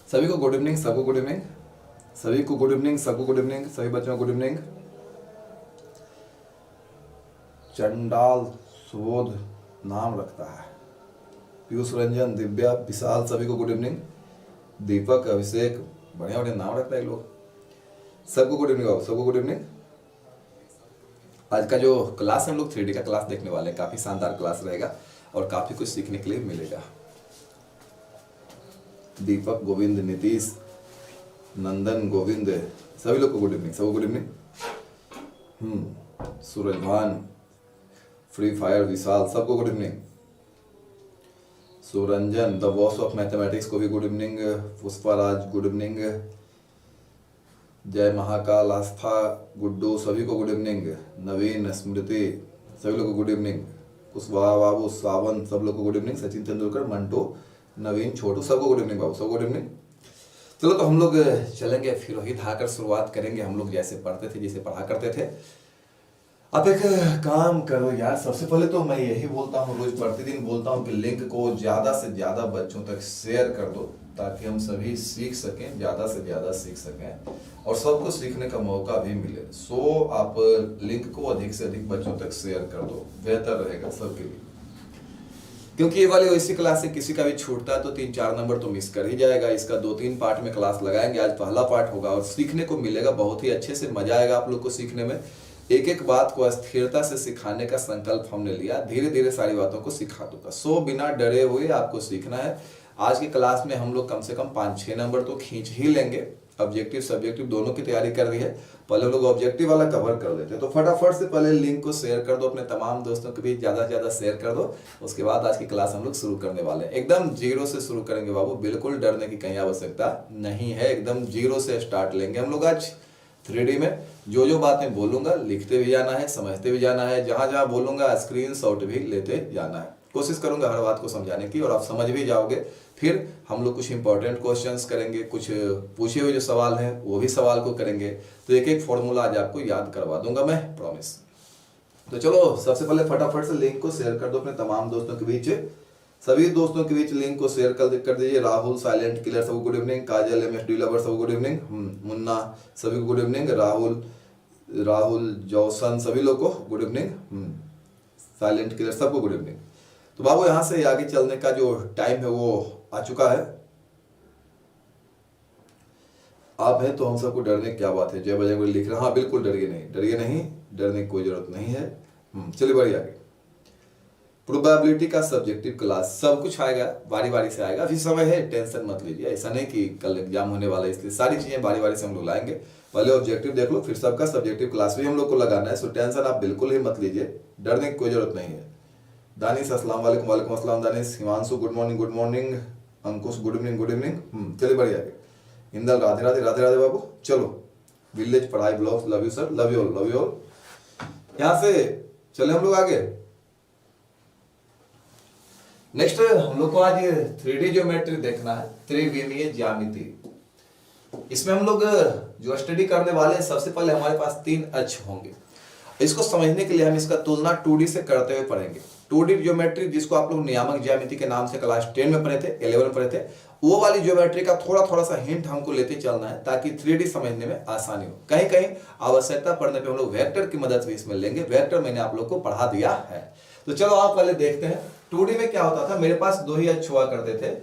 सभी को good evening, सबको गुड इवनिंग, सभी को गुड इवनिंग, सबको गुड इवनिंग, सभी बच्चों को गुड इवनिंग। चंडाल सुबोध नाम रखता है। पीयूष रंजन, दिव्या, विशाल, सभी को गुड इवनिंग। दीपक, अभिषेक, बढ़िया बढ़िया नाम रखता है लोग। सबको गुड इवनिंग बाबू, सबको गुड इवनिंग। आज का जो क्लास है हम लोग 3D का क्लास देखने वाले हैं। काफ़ी शानदार क्लास रहेगा और काफ़ी कुछ सीखने के लिए मिलेगा। दीपक, गोविंद, नीतीश, नंदन, गोविंद, सभी लोग को गुड इवनिंग, सबको गुड इवनिंग। सूरज भान, फ्री फायर, विशाल, सबको good evening. Suranjan, the boss of mathematics को भी good evening. Pushparaj, good evening. जय महाकाल, आस्था, गुड्डू, सभी को गुड इवनिंग। नवीन, स्मृति, सभी लोग को गुड इवनिंग। कुशवाहा बाबू, सावन, सब लोग को गुड इवनिंग। सचिन तेंदुलकर, मंटू, नवीन, छोटू, सबको गुड इवनिंग बाबू, सबको गुड इवनिंग। चलो तो हम लोग चलेंगे, फिर वही धाकर शुरुआत करेंगे। हम लोग जैसे पढ़ते थे, जैसे पढ़ा करते थे। अब एक काम करो यार, सबसे पहले तो मैं यही बोलता हूँ, रोज प्रतिदिन बोलता हूँ कि लिंक को ज़्यादा से ज़्यादा बच्चों तक शेयर कर दो, ताकि हम सभी सीख सकें, ज़्यादा से ज़्यादा सीख सकें और सबको सीखने का मौका भी मिले। सो आप लिंक को अधिक से अधिक बच्चों तक शेयर कर दो, बेहतर रहेगा सबके लिए। क्योंकि ये वाली वैसी क्लास से किसी का भी छूटता है तो 3-4 नंबर तो मिस कर ही जाएगा। इसका 2-3 पार्ट में क्लास लगाएंगे। आज पहला पार्ट होगा और सीखने को मिलेगा, बहुत ही अच्छे से मजा आएगा आप लोग को सीखने में। एक एक बात को स्थिरता से सिखाने का संकल्प हमने लिया, धीरे धीरे सारी बातों को सिखा दूंगा। सो बिना डरे हुए आपको सीखना है। आज की क्लास में हम लोग कम से कम 5-6 नंबर तो खींच ही लेंगे। ऑब्जेक्टिव सब्जेक्टिव दोनों की तैयारी कर रही है। पहले हम लोग ऑब्जेक्टिव वाला कवर कर देते हैं। तो फटाफट से पहले लिंक को शेयर कर दो, अपने तमाम दोस्तों के बीच ज़्यादा से ज़्यादा शेयर कर दो। उसके बाद आज की क्लास हम लोग शुरू करने वाले हैं। एकदम जीरो से शुरू करेंगे बाबू, बिल्कुल डरने की कहीं आवश्यकता नहीं है। एकदम जीरो से स्टार्ट लेंगे हम लोग आज 3D में। जो जो बातें बोलूंगा लिखते भी जाना है, समझते भी जाना है। जहां जहां बोलूंगा स्क्रीनशॉट भी लेते जाना है। कोशिश करूंगा हर बात को समझाने की और आप समझ भी जाओगे। फिर हम लोग कुछ इंपॉर्टेंट क्वेश्चंस करेंगे, कुछ पूछे हुए जो सवाल हैं वो भी सवाल को करेंगे। तो एक एक फॉर्मूला आज आपको याद करवा दूंगा मैं, प्रॉमिस। तो चलो सबसे पहले फटाफट से लिंक को शेयर कर दो अपने तमाम दोस्तों के बीच। सभी दोस्तों के बीच लिंक को शेयर कर दीजिए। राहुल, साइलेंट किलर, सबको गुड इवनिंग। काजल, MSD लवर, सबको गुड इवनिंग। मुन्ना, सभी को गुड इवनिंग। राहुल जौसन, सभी लोग को गुड इवनिंग। साइलेंट किलर, सबको गुड इवनिंग। तो बाबू यहाँ से आगे चलने का जो टाइम है वो आ चुका है। आप हैं तो हम सबको डरने की क्या बात है। जय बजरंग बली लिख रहे हैं। हाँ बिल्कुल, डरिए नहीं, डरिए नहीं, डरने की कोई जरूरत नहीं है। चलिए बढ़िया आगे। प्रोबेबिलिटी का सब्जेक्टिव क्लास, सब कुछ आएगा, बारी बारी से आएगा। अभी समय है, टेंशन मत लीजिए। ऐसा नहीं कि कल एग्जाम होने वाला है, इसलिए सारी चीजें बारी बारी से हम लोग लाएंगे। पहले ऑब्जेक्टिव देख लो, फिर सबका सब्जेक्टिव क्लास भी हम लोग को लगाना है। सो टेंशन आप बिल्कुल ही मत लीजिए, डरने की कोई जरूरत नहीं है। दानिश, अस्सलाम वालेकुम। वालेकुम अस्सलाम Danish. Himanshu, good morning, good morning. Ankush, good evening, good evening. चलिए बढ़िया आगे। इंदल, राधे राधे, राधे राधे बाबू। चलो, विलेज पढ़ाई blogs, love you sir, love you all, love you all. यहाँ से चले हम लोग आगे। नेक्स्ट हम लोग को आज 3D ज्योमेट्री देखना है, त्रिविमीय ज्यामिति। इसमें हम लोग जो स्टडी करने वाले हैं, सबसे पहले हमारे पास 3 अक्ष होंगे। इसको समझने के लिए हम इसका तुलना 2D से करते हुए पढ़ेंगे। 2D ज्योमेट्री, जिसको आप लोग नियामक ज्यामिति के नाम से क्लास 10 में पढ़े थे, 11 में पढ़े थे, वो वाली ज्योमेट्री का थोड़ा थोड़ा सा हिंट हमको लेते चलना है, ताकि 3D समझने में आसानी हो। कहीं कहीं आवश्यकता पड़ने पे हम लोग वेक्टर की मदद भी इसमें लेंगे। वेक्टर मैंने आप लोग को पढ़ा दिया है। तो चलो आप पहले देखते हैं 2D में क्या होता था। मेरे पास 2 ही अक्ष हुआ करते थे।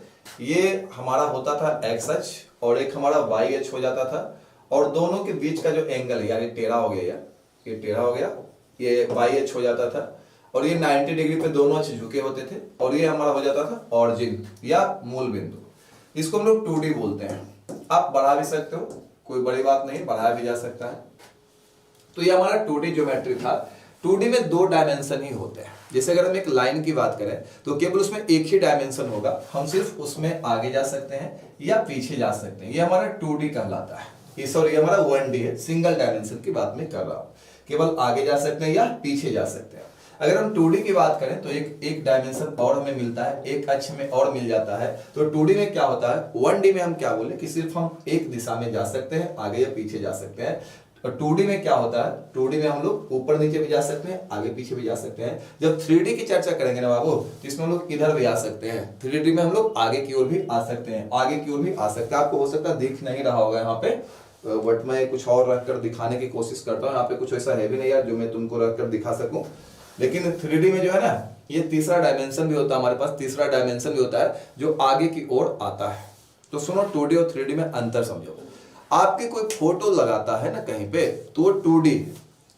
ये हमारा होता था एक्स अक्ष और एक हमारा वाई अक्ष हो जाता था। और दोनों के बीच का जो एंगल है, यानी टेढ़ा हो गया, ये टेढ़ा हो गया, ये वाई अक्ष हो जाता था। और ये 90 डिग्री पे दोनों अक्ष झुके होते थे। और ये हमारा हो जाता था ऑरिजिन या मूल बिंदु। इसको हम लोग 2D बोलते हैं। आप बढ़ा भी सकते हो, कोई बड़ी बात नहीं, बढ़ाया भी जा सकता है। तो ये हमारा 2D ज्योमेट्री था। 2D में 2 डायमेंशन ही होते हैं। जैसे अगर हम एक लाइन की बात करें तो केवल उसमें एक ही डायमेंशन होगा। हम सिर्फ उसमें आगे जा सकते हैं या पीछे जा सकते हैं। ये हमारा 2D कहलाता है। ये सॉरी, हमारा 1D है। सिंगल डायमेंशन की बात मैं कर रहा हूं। केवल आगे जा सकते हैं या पीछे जा सकते हैं। अगर हम 2D की बात करें तो एक डायमेंशन और हमें मिलता है, एक अक्ष में और मिल जाता है। तो 2D में क्या होता है, 1D में हम क्या बोले कि सिर्फ हम एक दिशा में जा सकते हैं, आगे या पीछे जा सकते हैं। और 2D में क्या होता है, 2D में हम लोग ऊपर नीचे भी जा सकते हैं, आगे पीछे भी जा सकते हैं। जब 3D की चर्चा करेंगे ना बाबू, तो इसमें हम लोग इधर भी आ सकते हैं, 3D में हम लोग आगे की ओर भी आ सकते हैं, आगे की ओर भी आ सकते हैं। आपको हो सकता है दिख नहीं रहा होगा यहाँ पे, बट मैं कुछ और रखकर दिखाने की कोशिश करता हूँ। यहाँ पे कुछ ऐसा है भी नहीं यार जो मैं तुमको रखकर दिखा सकूं। लेकिन 3D में जो है ना, ये तीसरा डायमेंशन भी होता है हमारे पास, तीसरा डायमेंशन भी होता है जो आगे की ओर आता है। तो सुनो 2D और 3D में अंतर समझो। आपकी कोई फोटो लगाता है ना कहीं पे, तो वो 2D,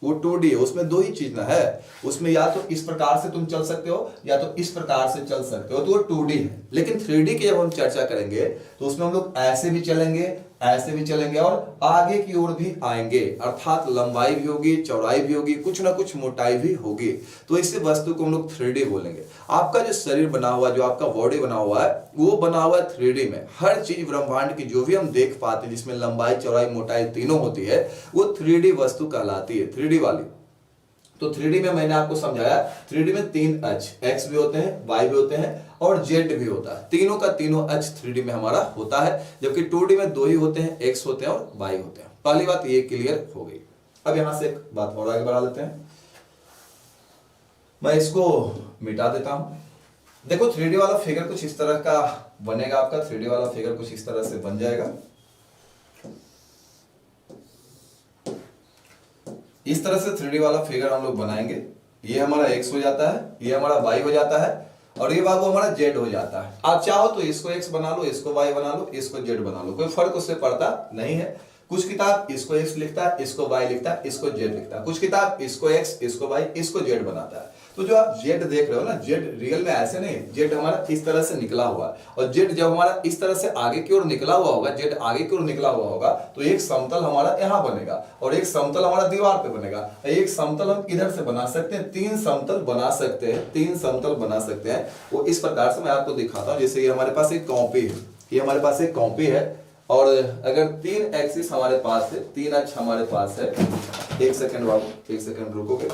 वो 2D है, उसमें दो ही चीज ना है, उसमें या तो इस प्रकार से तुम चल सकते हो या तो इस प्रकार से चल सकते हो, तो वो 2D है। लेकिन 3D की जब हम चर्चा करेंगे तो उसमें हम लोग ऐसे भी चलेंगे, ऐसे भी चलेंगे और आगे की ओर भी आएंगे, अर्थात लंबाई भी होगी, चौड़ाई भी होगी, कुछ ना कुछ मोटाई भी होगी। तो इस वस्तु को हम लोग 3D बोलेंगे। आपका जो शरीर बना हुआ, जो आपका बॉडी बना हुआ है, वो बना हुआ है 3D में। हर चीज ब्रह्मांड की जो भी हम देख पाते हैं जिसमें लंबाई चौड़ाई मोटाई तीनों होती है, वो 3D वस्तु कहलाती है, 3D वाली। तो 3D में मैंने आपको समझाया, 3D में 3 अक्ष, x भी होते हैं, y भी होते हैं और z भी होता है। तीनों का तीनों अक्ष 3D में हमारा होता है, जबकि 2D में 2 ही होते हैं, x होते हैं और y होते हैं। पहली बात ये क्लियर हो गई। अब यहां से एक बात और आगे बढ़ा लेते हैं, मैं इसको मिटा देता हूं। देखो 3D वाला फिगर कुछ इस तरह का बनेगा, आपका 3D वाला फिगर कुछ इस तरह से बन जाएगा। इस तरह से 3D वाला फिगर हम लोग बनाएंगे। ये हमारा x हो जाता है, ये हमारा y हो जाता है और ये बाबू हमारा z हो जाता है। आप चाहो तो इसको x बना लो, इसको y बना लो, इसको z बना लो, कोई फर्क उससे पड़ता नहीं है। कुछ किताब इसको x लिखता है, इसको y लिखता है, इसको z लिखता है। कुछ किताब इसको x, इसको y, इसको z बनाता है। तो जो आप z देख रहे हो ना, z रियल में ऐसे नहीं, z हमारा इस तरह से निकला हुआ है और z जब हमारा इस तरह से आगे की ओर निकला हुआ होगा, z आगे की ओर निकला हुआ होगा, तो एक समतल हमारा यहाँ बनेगा और एक समतल हमारा दीवार पे बनेगा। एक समतल हम इधर से बना सकते हैं, 3 समतल बना सकते हैं, 3 समतल बना सकते हैं। वो इस प्रकार से मैं आपको दिखाता हूँ। जैसे ये हमारे पास एक कॉपी है, ये हमारे पास एक कॉपी है और अगर 3 एक्सिस हमारे पास है, 3 अक्ष हमारे पास है, एक सेकंड बाबू, एक सेकंड रुकोगे।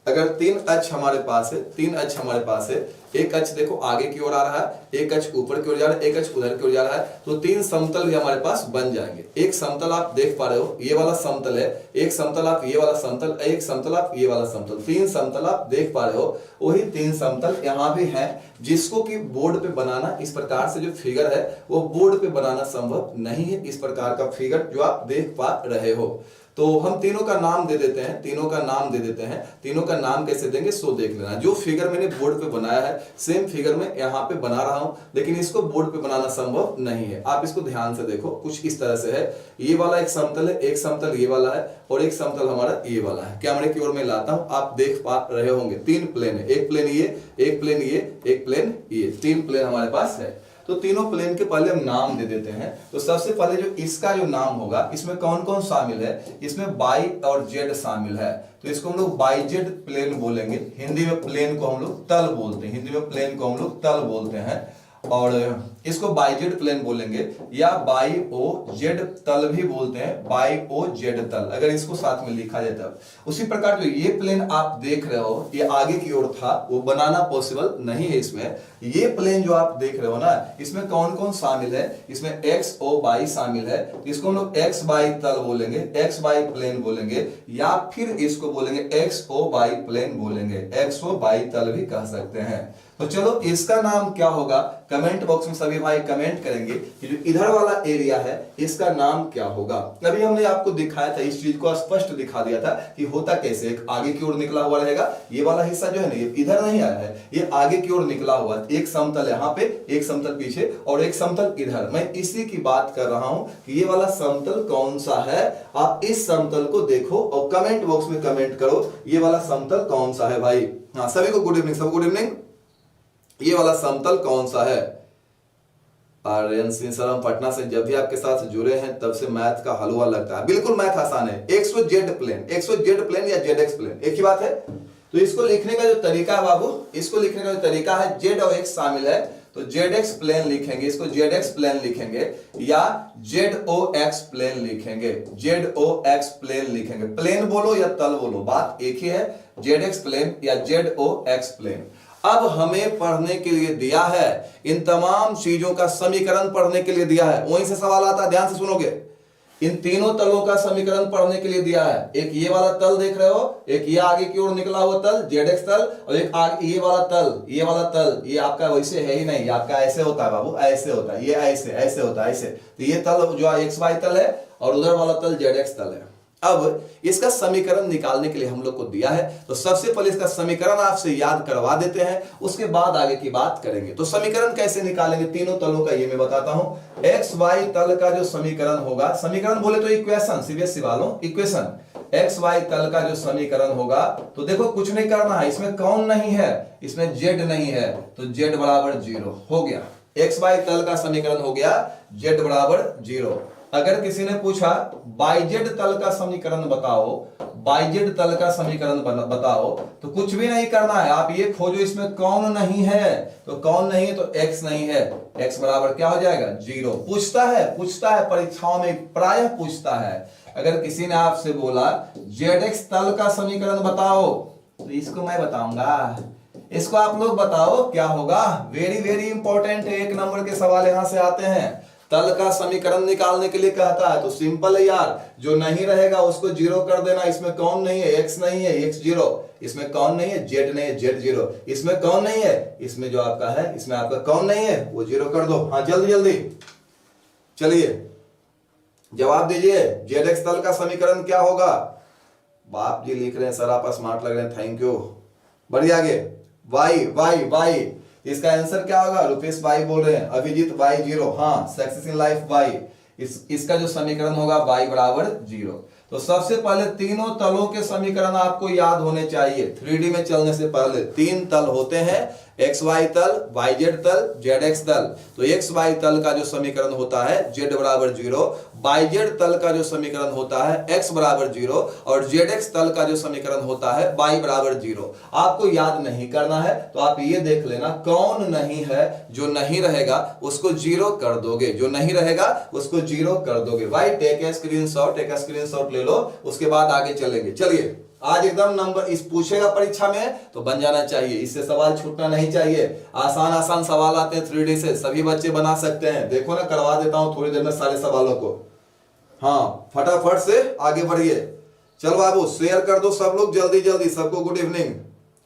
अगर 3 अक्ष हमारे पास है, 3 अक्ष हमारे पास है, एक अक्ष देखो आगे की ओर आ रहा है, एक अक्ष ऊपर की ओर जा रहा है, एक अक्ष उधर की ओर जा रहा है, तो 3 समतल भी हमारे पास बन जाएंगे। एक समतल आप देख पा रहे हो, ये वाला समतल है, एक समतल आप ये वाला समतल, एक समतल आप ये वाला समतल, 3 समतल आप देख पा रहे हो। वही 3 समतल यहाँ भी है, जिसको कि बोर्ड पे बनाना, इस प्रकार से जो फिगर है वो बोर्ड पे बनाना संभव नहीं है। इस प्रकार का फिगर जो आप देख पा रहे हो, तो हम तीनों का नाम दे देते हैं, तीनों का नाम दे देते हैं। तीनों का नाम कैसे देंगे सो देख लेना। जो फिगर मैंने बोर्ड पे बनाया है, सेम फिगर मैं यहाँ पे बना रहा हूं, लेकिन इसको बोर्ड पे बनाना संभव नहीं है। आप इसको ध्यान से देखो, कुछ इस तरह से है। ये वाला एक समतल है, एक समतल ये वाला है और एक समतल हमारा ये वाला है। कैमरे की ओर में लाता हूं, आप देख पा रहे होंगे 3 प्लेन है, एक प्लेन ये, एक प्लेन ये, एक प्लेन ये, 3 प्लेन हमारे पास है। तो तीनों प्लेन के पहले हम नाम दे देते हैं। तो सबसे पहले जो इसका जो नाम होगा, इसमें कौन कौन शामिल है, इसमें y और z शामिल है, तो इसको हम लोग YZ प्लेन बोलेंगे। हिंदी में प्लेन को हम लोग तल बोलते हैं, हिंदी में प्लेन को हम लोग तल बोलते हैं और इसको YZ प्लेन बोलेंगे या YOZ तल भी बोलते हैं, YOZ तल, अगर इसको साथ में लिखा जाए तब। उसी प्रकार जो ये प्लेन आप देख रहे हो, ये आगे की ओर था, वो बनाना पॉसिबल नहीं है इसमें। ये प्लेन जो आप देख रहे हो ना, इसमें कौन कौन शामिल है, इसमें X और Y शामिल है, इसको हम लोग XY तल बोलेंगे, XY प्लेन बोलेंगे या फिर इसको बोलेंगे XOY प्लेन बोलेंगे, XOY तल भी कह सकते हैं। तो चलो इसका नाम क्या होगा, कमेंट बॉक्स में सभी भाई कमेंट करेंगे कि जो इधर वाला एरिया है इसका नाम क्या होगा। अभी हमने आपको दिखाया था, इस चीज को स्पष्ट दिखा दिया था कि होता कैसे। एक आगे की ओर निकला हुआ रहेगा, ये वाला हिस्सा जो है ना, ये इधर नहीं आया है, ये आगे की ओर निकला हुआ है। एक समतल यहाँ पे, एक समतल पीछे और एक समतल इधर। मैं इसी की बात कर रहा हूं कि ये वाला समतल कौन सा है। आप इस समतल को देखो और कमेंट बॉक्स में कमेंट करो ये वाला समतल कौन सा है भाई। हाँ, सभी को गुड इवनिंग, सब गुड इवनिंग। ये वाला समतल कौन सा है। आर्यन सिंह सर, हम पटना से जब भी आपके साथ जुड़े हैं तब से मैथ का हलवा लगता है। बिल्कुल मैथ आसान है। XOZ प्लेन, XOZ प्लेन या ZX प्लेन एक ही बात है। तो इसको लिखने का जो तरीका है बाबू, इसको लिखने का जो तरीका है, Z और X शामिल है तो ZX प्लेन लिखेंगे, इसको ZX प्लेन लिखेंगे या ZOX प्लेन लिखेंगे, ZOX प्लेन लिखेंगे। प्लेन बोलो या तल बोलो, बात एक ही है, ZX प्लेन या ZOX प्लेन। अब हमें पढ़ने के लिए दिया है, इन तमाम चीजों का समीकरण पढ़ने के लिए दिया है। वहीं से सवाल आता है, ध्यान से सुनोगे। इन तीनों तलों का समीकरण पढ़ने के लिए दिया है। एक ये वाला तल देख रहे हो, एक ये आगे की ओर निकला हुआ तल जेड तल, और एक आगे ये वाला तल, ये आपका वैसे है ही नहीं, आपका ऐसे होता है बाबू, ऐसे होता है, ये ऐसे ऐसे होता है ऐसे। तो ये तल जो एक्स वाई तल है और उधर वाला तल जेड एक्स तल है। अब इसका समीकरण निकालने के लिए हम लोग को दिया है, तो सबसे पहले इसका समीकरण आपसे याद करवा देते हैं, उसके बाद आगे की बात करेंगे। तो समीकरण कैसे निकालेंगे तीनों तलों का, ये मैं बताता हूं। एक्स वाई तल का जो समीकरण होगा, समीकरण बोले तो इक्वेशन, सीबीएसई वालों इक्वेशन, एक्स वाई तल का जो समीकरण होगा, तो देखो कुछ नहीं करना है, इसमें कौन नहीं है, इसमें जेड नहीं है, तो जेड बराबर 0 हो गया। एक्स वाई तल का समीकरण हो गया जेड बराबर 0। अगर किसी ने पूछा बाइजेड तल का समीकरण बताओ, बाइजेड तल का समीकरण बताओ, तो कुछ भी नहीं करना है, आप ये खोजो इसमें कौन नहीं है, तो कौन नहीं है तो एक्स नहीं है, एक्स बराबर क्या हो जाएगा 0। पूछता है परीक्षाओं में प्रायः पूछता है। अगर किसी ने आपसे बोला जेड एक्स तल का समीकरण बताओ, तो इसको मैं बताऊंगा, इसको आप लोग बताओ क्या होगा। वेरी वेरी इंपॉर्टेंट है, 1 नंबर के सवाल यहां से आते हैं। तल का समीकरण निकालने के लिए कहता है, तो सिंपल है यार, जो नहीं रहेगा उसको 0 कर देना। इसमें कौन नहीं है, एक्स नहीं है, एक्स 0, इसमें कौन नहीं है, जेड नहीं है, जेड 0, इसमें कौन नहीं है, इसमें जो आपका है, इसमें आपका कौन नहीं है, वो 0 कर दो। हाँ जल्दी जल्दी चलिए जवाब दीजिए, जेड एक्स तल का समीकरण क्या होगा। बाप जी लिख रहे हैं, सर आप स्मार्ट लग रहे हैं, थैंक यू। बढ़िया आगे, वाई वाई वाई, इसका आंसर क्या होगा, रुपेश वाई बोल रहे हैं, अभिजीत वाई 0, हाँ सक्सेस इन लाइफ वाई, इसका जो समीकरण होगा वाई बराबर 0। तो सबसे पहले तीनों तलों के समीकरण आपको याद होने चाहिए। 3D में चलने से पहले 3 तल होते हैं, एक्स वाई तल, वाई जेड तल, जेड एक्स तल। तो एक्स वाई तल का जो समीकरण होता है जेड बराबर 0, वाई जेड तल का जो समीकरण होता है एक्स बराबर 0, और जेड एक्स तल का जो समीकरण होता है वाई बराबर 0। आपको याद नहीं करना है, तो आप ये देख लेना कौन नहीं है, जो नहीं रहेगा उसको 0 कर दोगे, जो नहीं रहेगा उसको 0 कर दोगे। भाई टेक ए स्क्रीनशॉट, एक स्क्रीनशॉट ले लो, उसके बाद आगे चलेंगे। चलिए आज एकदम नंबर इस पूछेगा परीक्षा में तो बन जाना चाहिए, इससे सवाल छूटना नहीं चाहिए। आसान आसान सवाल आते हैं 3D से, सभी बच्चे बना सकते हैं। देखो ना, करवा देता हूं थोड़ी देर में सारे सवालों को। हाँ फटाफट से आगे बढ़िए। चलो बाबू शेयर कर दो सब लोग जल्दी जल्दी, सबको गुड इवनिंग।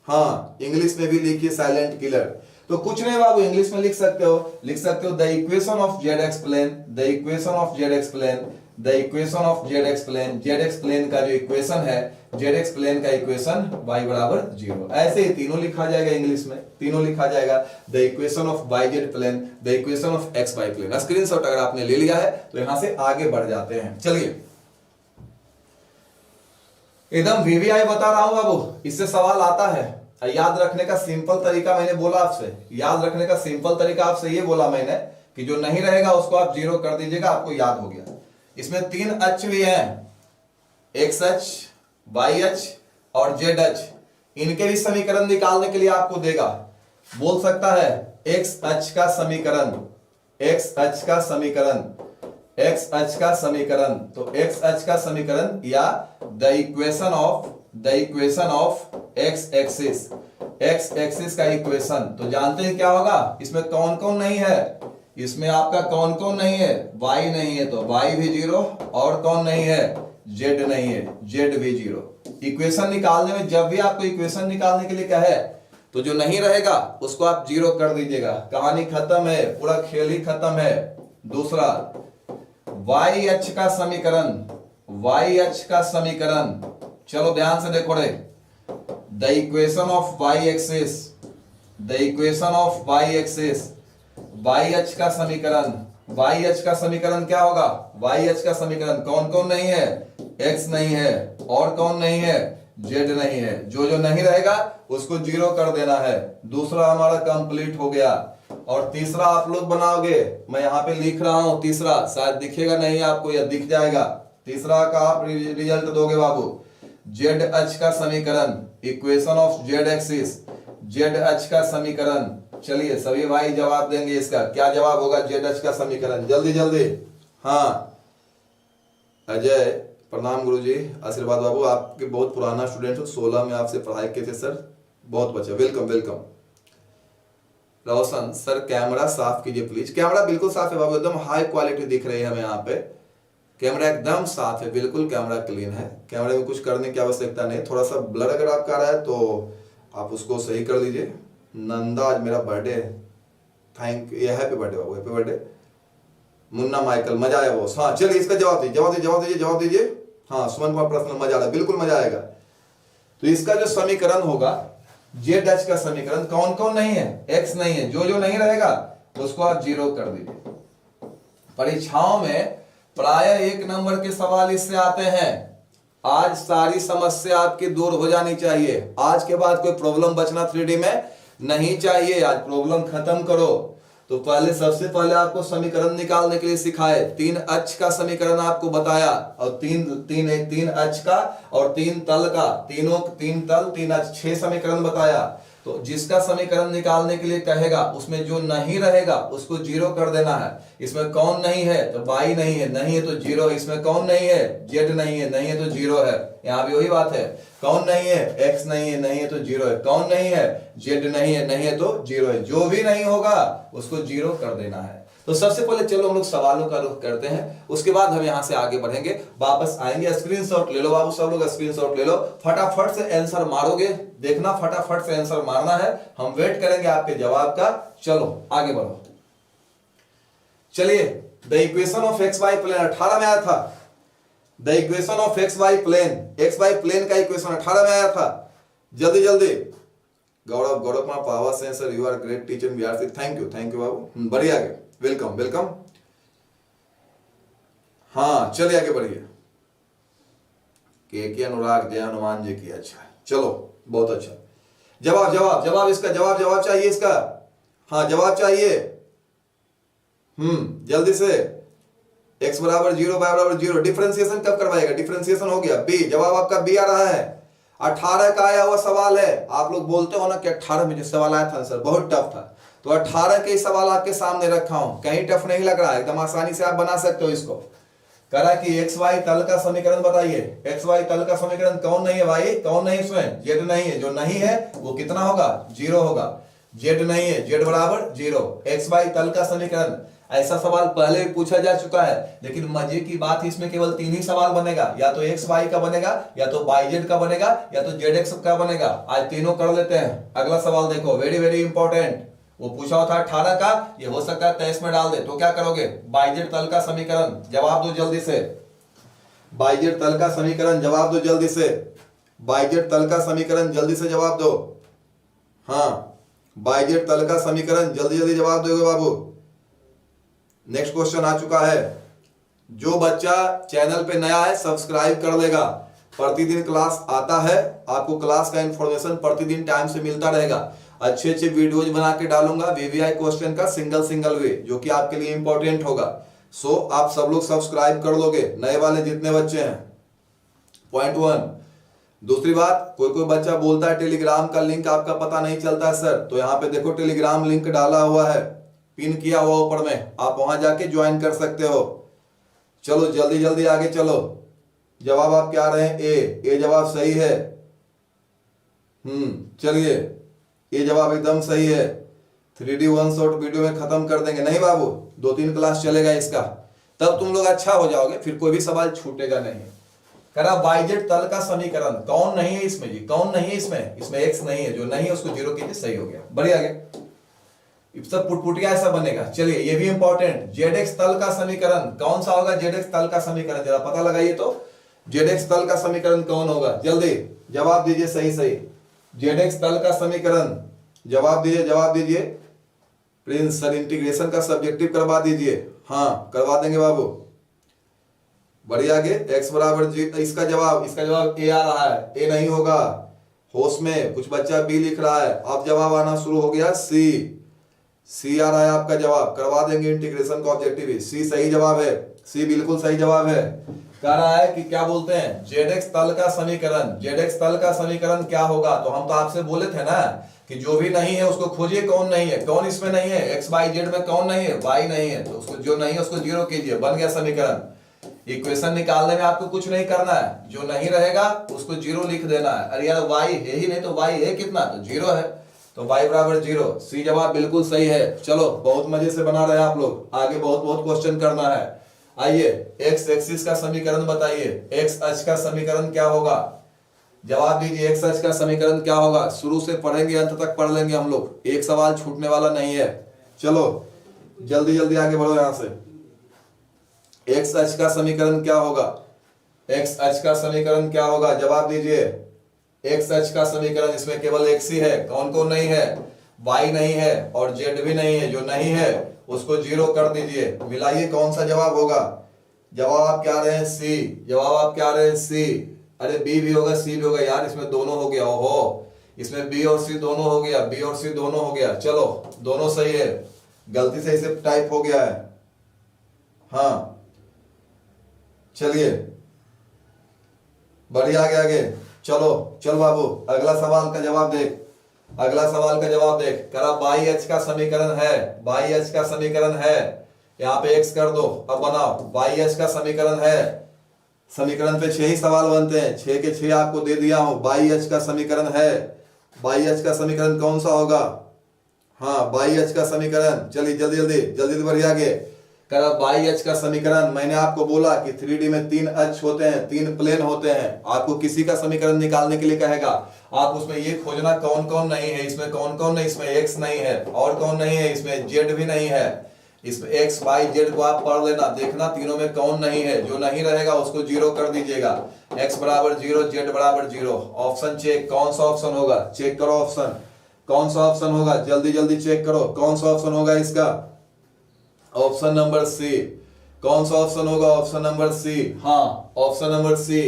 हाँ इंग्लिश में भी लिखिए साइलेंट किलर। तो कुछ नहीं बाबू, इंग्लिश में लिख सकते हो the equation of Z X plane, the equation of Z X plane, the equation of Z X plane, Z X plane का जो इक्वेशन है, जेड एक्स प्लेन का इक्वेशन y बराबर 0। ऐसे ही तीनों लिखा जाएगा, इंग्लिश में तीनों लिखा जाएगा, the equation of y Z plane, the equation of x y plane. Screenshot अगर आपने ले लिया है तो यहां से आगे बढ़ जाते हैं। चलिए एकदम वीवीआई बता रहा हूं बाबू, इससे सवाल आता है। याद रखने का सिंपल तरीका मैंने बोला आपसे, याद रखने का सिंपल तरीका आपसे ये बोला मैंने कि जो नहीं रहेगा उसको आप 0 कर दीजिएगा, आपको याद हो गया। इसमें 3 अक्ष भी हैं, एक्स अक्ष, वाई अक्ष और जेड अक्ष। इनके भी समीकरण निकालने के लिए आपको देगा, बोल सकता है एक्स अक्ष का समीकरण, एक्स अक्ष का समीकरण, एक्स अक्ष का समीकरण। तो एक्स अक्ष का समीकरण या the equation of x axis, x axis का इक्वेशन। तो जानते हैं क्या होगा, इसमें कौन कौन नहीं है, इसमें आपका कौन कौन नहीं है, y नहीं है तो y भी 0, और कौन नहीं है, z नहीं है, z भी 0। इक्वेशन निकालने में जब भी आपको इक्वेशन निकालने के लिए कहे तो जो नहीं रहेगा उसको आप 0 कर दीजिएगा, कहानी खत्म है, पूरा खेल ही खत्म है। दूसरा y अक्ष का समीकरण, y अक्ष का समीकरण, चलो ध्यान से देखो रे, the equation of y axis, the equation of y axis, y अक्ष का समीकरण, y अक्ष का समीकरण क्या होगा, y अक्ष का समीकरण कौन कौन नहीं है, x नहीं है, और कौन नहीं है, z नहीं है। जो जो नहीं रहेगा उसको 0 कर देना है। दूसरा हमारा कंप्लीट हो गया। और तीसरा आप लोग बनाओगे, मैं यहाँ पे लिख रहा हूं तीसरा, शायद दिखेगा नहीं आपको या दिख जाएगा। तीसरा का आप रिजल्ट दोगे बाबू, जेड अक्ष का समीकरण, equation of Z axis, Z अक्ष का समीकरण। चलिए सभी भाई जवाब देंगे, इसका क्या जवाब होगा, जेड अक्ष का समीकरण, जल्दी जल्दी। हाँ अजय प्रणाम गुरुजी, आशीर्वाद बाबू, आपके बहुत पुराना स्टूडेंट हो, 16 में आपसे पढ़ाई किए थे सर, बहुत बच्चा, वेलकम वेलकम। रोशन सर कैमरा साफ कीजिए प्लीज। कैमरा बिल्कुल साफ है बाबू, एकदम हाई क्वालिटी दिख रही है हमें यहाँ पे, कैमरा एकदम साफ है, बिल्कुल कैमरा क्लीन है, कैमरे में कुछ करने की आवश्यकता नहीं। थोड़ा सा ब्लर अगर आपका आ रहा है तो आप उसको सही कर लीजिए। नंदा आज मेरा बर्थडे है, thank you, happy birthday Babu, happy birthday. Munna Michael, मजा आया बॉस। हाँ चलिए इसका जवाब दीजिए, जवाब दीजिए। हाँ सुमन कुमार पर्सनल, मजा आ रहा है, बिल्कुल मजा आएगा। तो इसका जो समीकरण होगा जेड एच का समीकरण, कौन कौन नहीं है, एक्स नहीं है, जो जो नहीं रहेगा उसको आप जीरो कर दीजिए। परीक्षाओं में प्राय 1 नंबर के सवाल इससे आते हैं। आज सारी समस्या आपकी दूर हो जानी चाहिए, आज के बाद कोई प्रॉब्लम बचना 3D में नहीं चाहिए, आज प्रॉब्लम खत्म करो। तो पहले सबसे पहले आपको समीकरण निकालने के लिए सिखाए, 3 अक्ष का समीकरण आपको बताया, और तीन अक्ष का और 3 तल का, 3 तल 3 अक्ष, 6 समीकरण बताया। तो जिसका समीकरण निकालने के लिए कहेगा उसमें जो नहीं रहेगा उसको जीरो कर देना है। इसमें कौन नहीं है तो वाई नहीं है, नहीं है तो जीरो। इसमें कौन नहीं है, जेड नहीं है, नहीं है तो जीरो है। यहाँ भी वही बात है, कौन नहीं है, एक्स नहीं है, नहीं है तो जीरो है। कौन नहीं है, जेड नहीं है, नहीं है तो जीरो है। जो भी नहीं होगा उसको जीरो कर देना है। तो सबसे पहले चलो हम लोग सवालों का रुख करते हैं, उसके बाद हम यहां से आगे बढ़ेंगे, वापस आएंगे। स्क्रीनशॉट ले लो बाबू, सब लोग स्क्रीनशॉट ले लो, फटाफट से आंसर मारोगे, देखना फटाफट से आंसर मारना है, हम वेट करेंगे आपके जवाब का। चलो आगे बढ़ो। चलिए, the equation of X Y plane 18 में आया था। The equation of X Y plane का इक्वेशन 18 में आया था। जल्दी जल्दी। Gaurav Kumar power sensor, you are great teacher Bihar. Thank you बाबू, बढ़िया आगे, वेलकम। हाँ चलिए आगे बढ़िए। के अनुराग, जय हनुमान जी की। अच्छा चलो, बहुत अच्छा। जवाब इसका, जवाब चाहिए इसका। हाँ जवाब चाहिए, जल्दी से। x बराबर 0, y बराबर 0। डिफरेंशिएशन कब करवाएगा, डिफरेंशिएशन हो गया बी, जवाब आपका बी आ रहा है। 18 का आया हुआ सवाल है। आप लोग बोलते हो ना कि 18 में जो सवाल आया था आंसर बहुत टफ था, तो 18 के सवाल आपके सामने रखा हूं, कहीं टफ नहीं लग रहा है, एकदम आसानी से आप बना सकते हो इसको। करा कि एक्स वाई तल का समीकरण बताइए। एक्स वाई तल का समीकरण कौन नहीं है भाई, कौन नहीं, इसमें जेड नहीं है, जो नहीं है वो कितना होगा, जीरो होगा। जेड नहीं है, जेड बराबर 0। एक्स वाई तल का समीकरण, ऐसा सवाल पहले भी पूछा जा चुका है, लेकिन मजे की बात इसमें केवल 3 ही सवाल बनेगा, या तो एक्स वाई का बनेगा, या तो वाई जेड का बनेगा, या तो जेड एक्स का बनेगा। आज तीनों कर लेते हैं। अगला सवाल देखो, वेरी इंपॉर्टेंट, वो पूछा हुआ था 18 का, ये हो सकता है 23 में डाल दे, तो क्या करोगे, वाई जेड तल का समीकरण, जवाब दो जल्दी से। वाई जेड तल का समीकरण, जवाब दो जल्दी से। वाई जेड तल का समीकरण, जल्दी से जवाब दो। हाँ, वाई जेड तल का समीकरण, जल्दी जवाब दोगे बाबू। नेक्स्ट क्वेश्चन आ चुका है। जो बच्चा चैनल पे नया है सब्सक्राइब कर लेगा। प्रतिदिन क्लास आता है, आपको क्लास का इंफॉर्मेशन प्रतिदिन टाइम से मिलता रहेगा। अच्छे वीडियोज बना के डालूंगा वीवीआई क्वेश्चन का सिंगल वे, जो कि आपके लिए इंपॉर्टेंट होगा। सो आप सब लोग सब्सक्राइब कर लोगे, नए वाले जितने बच्चे हैं। पॉइंट 1। दूसरी बात, कोई बच्चा बोलता है टेलीग्राम का लिंक आपका पता नहीं चलता है सर, तो यहाँ पे देखो टेलीग्राम लिंक डाला हुआ है, पिन किया हुआ ऊपर में, आप वहां जाके ज्वाइन कर सकते हो। चलो जल्दी आगे चलो। जवाब आप क्या आ रहे हैं, ए जवाब सही है। चलिए, ये जवाब एकदम सही है। 3D वन शॉट वीडियो में खत्म कर देंगे। नहीं बाबू, 2-3 क्लास चलेगा इसका, तब तुम लोग अच्छा हो जाओगे, फिर कोई भी सवाल छूटेगा नहीं। करा वाई जेड तल का समीकरण, कौन नहीं है इसमें जी, कौन नहीं है इसमें एक्स नहीं है, जो नहीं है उसको जीरो कीजिए, सही हो गया। बढ़िया आगे, सब पुटपुटिया ऐसा बनेगा। चलिए ये भी इंपॉर्टेंट, जेड एक्स तल का समीकरण कौन सा होगा, जेड एक्स तल का समीकरण जरा पता लगाइए तो, जेड एक्स तल का समीकरण कौन होगा, जल्दी जवाब दीजिए सही। जेड एक्स तल का समीकरण, जवाब दीजिए। प्रिंस सर इंटीग्रेशन का सब्जेक्टिव करवा दीजिए। हाँ करवा देंगे बाबू। बढ़िया आगे, एक्स बराबर जी, इसका जवाब ए आ रहा है, ए नहीं होगा। होश में कुछ बच्चा बी लिख रहा है, अब जवाब आना शुरू हो गया सी आ रहा है आपका जवाब, करवा देंगे इंटीग्रेशन का ऑब्जेक्टिव। सी सही जवाब है, सी बिल्कुल सही जवाब है। कह रहा है कि क्या बोलते हैं, जेड एक्स तल का समीकरण, जेड एक्स तल का समीकरण क्या होगा, तो हम तो आपसे बोले थे ना कि जो भी नहीं है उसको खोजिए, कौन नहीं है, कौन इसमें नहीं है, एक्स वाई जेड में कौन नहीं है, वाई नहीं है, तो उसको जो नहीं है उसको जीरो कीजिए, बन गया समीकरण। इक्वेशन निकालने में आपको कुछ नहीं करना है, जो नहीं रहेगा उसको जीरो लिख देना है। अरे यार वाई है ही नहीं, तो वाई है कितना, तो जीरो है, तो y बराबर 0। सी जवाब बिल्कुल सही है। चलो बहुत मजे से बना रहे हैं आप लोग, आगे बहुत क्वेश्चन करना है। आइए एक्स एक्सिस का समीकरण बताइए, एक्स अक्ष का समीकरण क्या होगा, जवाब दीजिए। एक्स अक्ष का समीकरण क्या होगा, शुरू से पढ़ेंगे अंत तक पढ़ लेंगे हम लोग, एक सवाल छूटने वाला नहीं है। चलो जल्दी जल्दी आगे बढ़ो यहां से। एक्स अक्ष का समीकरण क्या होगा, एक्स अक्ष का समीकरण क्या होगा, जवाब दीजिए। एक्स अक्ष का समीकरण, इसमें केवल एक्स ही है, कौन कौन नहीं है, वाई नहीं है और जेड भी नहीं है, जो नहीं है उसको जीरो कर दीजिए। मिलाइए कौन सा जवाब होगा, जवाब आप क्या रहे हैं सी, जवाब आप क्या रहे हैं सी। अरे बी भी होगा सी भी होगा यार, इसमें दोनों हो गया, ओहो इसमें बी और सी दोनों हो गया, बी और सी दोनों हो गया। चलो दोनों सही है, गलती से इसे टाइप हो गया है। हाँ चलिए बढ़िया, आगे आगे चलो। चल बाबू अगला सवाल का जवाब देख, अगला सवाल का जवाब देख। करा बाई एच का समीकरण है, बाई एच का समीकरण है, यहाँ पे एक्स कर दो। अब बनाओ बाई एच का समीकरण है, समीकरण पे 6 ही सवाल बनते हैं, 6 के 6 आपको दे दिया हूं। बाई एच का समीकरण है, बाई एच का समीकरण कौन सा होगा, हाँ बाई एच का समीकरण। चलिए जल्दी जल्दी जल्दी बढ़िया आगे। करा बाई एच का समीकरण, मैंने आपको बोला कि 3D में 3 अक्ष होते हैं, 3 प्लेन होते हैं। आपको किसी का समीकरण निकालने के लिए कहेगा, आप उसमें ये खोजना कौन कौन नहीं है, इसमें कौन कौन नहीं, इसमें एक्स नहीं है और कौन नहीं है, इसमें जेड भी नहीं है। इसमें एक्स वाई जेड को आप पढ़ लेना, देखना तीनों में कौन नहीं है, जो नहीं रहेगा उसको जीरो कर दीजिएगा। एक्स बराबर जीरो, जेड बराबर जीरो। ऑप्शन चेक, कौन सा ऑप्शन होगा, चेक करो ऑप्शन, कौन सा ऑप्शन होगा, जल्दी जल्दी चेक करो कौन सा ऑप्शन होगा इसका। ऑप्शन नंबर सी, कौन सा ऑप्शन होगा, ऑप्शन नंबर सी, हाँ ऑप्शन नंबर सी,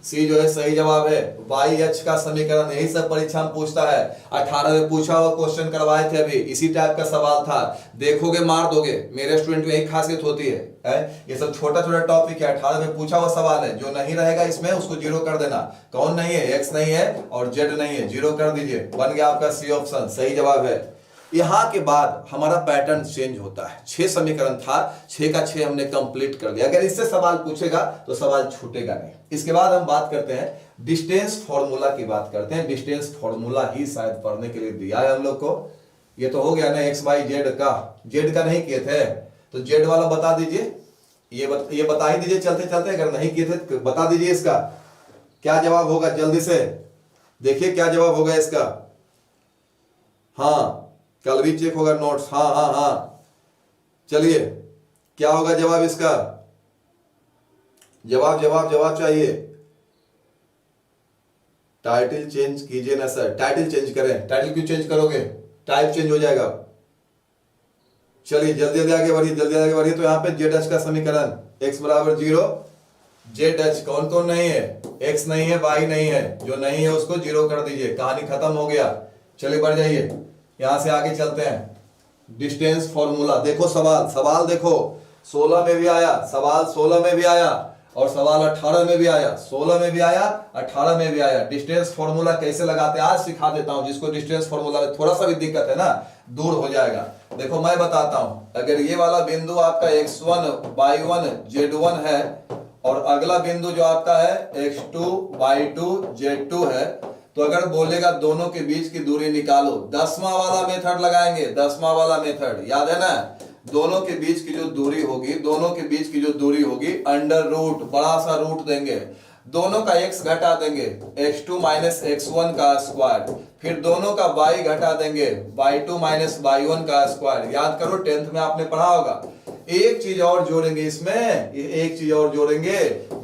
सी जो है सही जवाब है। वाई एच का समीकरण, यही सब परीक्षा में पूछता है। 18 में पूछा हुआ क्वेश्चन करवाए थे अभी, इसी टाइप का सवाल था, देखोगे मार दोगे। मेरे स्टूडेंट में यही खासियत होती है, ये सब छोटा छोटा टॉपिक है, 18 में पूछा हुआ सवाल है, जो नहीं रहेगा इसमें उसको जीरो कर देना। कौन नहीं है, एक्स नहीं है और जेड नहीं है, जीरो कर दीजिए। बन गया आपका सी ऑप्शन, सही जवाब है। यहां के बाद हमारा पैटर्न चेंज होता है, 6 समीकरण था, 6 का 6 हमने कंप्लीट कर लिया। अगर इससे सवाल पूछेगा तो सवाल छूटेगा नहीं। इसके बाद हम बात करते हैं डिस्टेंस फॉर्मूला की बात करते हैं। डिस्टेंस फॉर्मूला ही शायद पढ़ने के लिए दिया है हम लोग को। ये तो हो गया ना एक्स वाई जेड का, जेड का नहीं किए थे तो जेड वाला बता दीजिए, ये बता ही दीजिए चलते चलते, अगर नहीं किए थे तो बता दीजिए इसका क्या जवाब होगा, जल्दी से देखिए क्या जवाब होगा इसका। हाँ कल भी चेक होगा नोट्स, हाँ हाँ हाँ चलिए क्या होगा जवाब इसका, जवाब जवाब जवाब चाहिए। टाइटल चेंज कीजिए ना सर, टाइटल चेंज करें, टाइटल क्यों चेंज करोगे, टाइप चेंज हो जाएगा। चलिए जल्दी जल्दी आगे बढ़िए, जल्दी आगे बढ़िए। तो यहाँ पे जेड एच का समीकरण, एक्स बराबर जीरो, जेड एच कौन कौन नहीं है, एक्स नहीं है वाई नहीं है, जो नहीं है उसको जीरो कर दीजिए, कहानी खत्म हो गया। चलिए बढ़ जाइए, यहां से आगे चलते हैं। डिस्टेंस फॉर्मूला देखो, सवाल देखो 16 में भी आया, सवाल 16 में भी आया और सवाल 18 में भी आया, 16 में भी आया 18 में भी आया। डिस्टेंस फॉर्मूला कैसे लगाते हैं आज सिखा देता हूं, जिसको डिस्टेंस फॉर्मूला में थोड़ा सा भी दिक्कत है ना दूर हो जाएगा। देखो मैं बताता हूं, अगर ये वाला बिंदु आपका x1 y1 z1 है और अगला बिंदु जो आपका है x2 y2 z2 है, तो अगर बोलेगा दोनों के बीच की दूरी निकालो, 10वां वाला मेथड लगाएंगे, 10वां वाला मेथड याद है ना। दोनों के बीच की जो दूरी होगी, दोनों के बीच की जो दूरी होगी अंडर रूट, बड़ा सा रूट देंगे, दोनों का x घटा देंगे, x2 माइनस x1 का स्क्वायर, फिर दोनों का y घटा देंगे, y2 माइनस y1 का स्क्वायर। याद करो 10th में आपने पढ़ा होगा। एक चीज और जोड़ेंगे इसमें, एक चीज और जोड़ेंगे,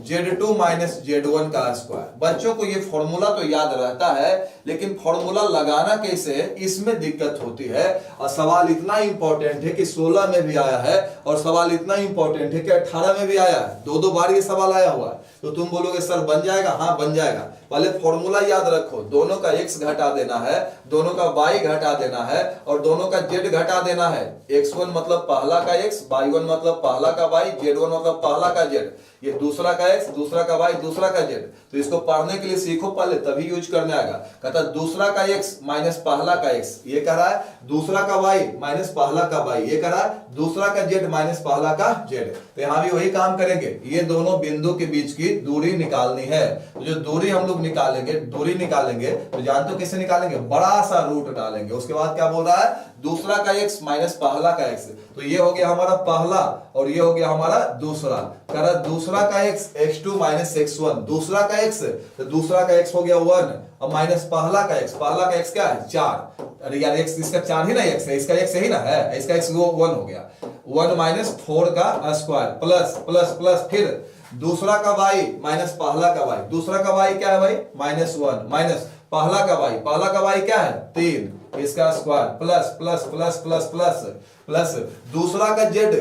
Z2 माइनस Z1 का स्क्वायर। बच्चों को ये फॉर्मूला तो याद रहता है, लेकिन फॉर्मूला लगाना कैसे इसमें दिक्कत होती है। और सवाल इतना इंपॉर्टेंट है कि 16 में भी आया है और सवाल इतना इंपॉर्टेंट है कि 18 में भी आया है, दो बार ये सवाल आया हुआ है। तो तुम बोलोगे सर बन जाएगा, हाँ बन जाएगा। पहले फॉर्मूला याद रखो, दोनों का x घटा देना है, दोनों का y घटा देना है और दोनों का z घटा देना है। x1 मतलब पहला का x, y1 मतलब पहला का y, z1 मतलब पहला का z। ये दूसरा का x, दूसरा का y, दूसरा का z। तो इसको पढ़ने के लिए सीखो पहले, तभी यूज करने आएगा। कहता दूसरा का x माइनस पहला का x, ये कह रहा है दूसरा का y माइनस पहला का y, ये कह रहा है दूसरा का z माइनस पहला का z। तो यहां भी वही काम करेंगे, ये दोनों बिंदु के बीच की दूरी निकालनी है। तो जो दूरी हम लोग निकालेंगे, दूरी निकालेंगे तो जानते हो कैसे निकालेंगे, बड़ा सा रूट डालेंगे। उसके बाद क्या बोल रहा है, दूसरा का x माइनस पहला का x। तो ये हो गया हमारा पहला और ये हो गया हमारा दूसरा। कह रहा दूसरा का x x2 माइनस x1, दूसरा का x, तो दूसरा का x हो गया 1 और माइनस पहला का x, पहला का x क्या है 4। अरे यार x इसका 4 ही ना x है, इसका x ही ना है, इसका x 1 हो गया। 1 माइनस 4 का स्क्वायर प्लस प्लस प्लस, फिर दूसरा का y माइनस पहला का y, दूसरा का y क्या है भाई माइनस 1 माइनस पहला का y, पहला का y क्या है 3, इसका square plus plus plus plus plus plus दूसरा का z,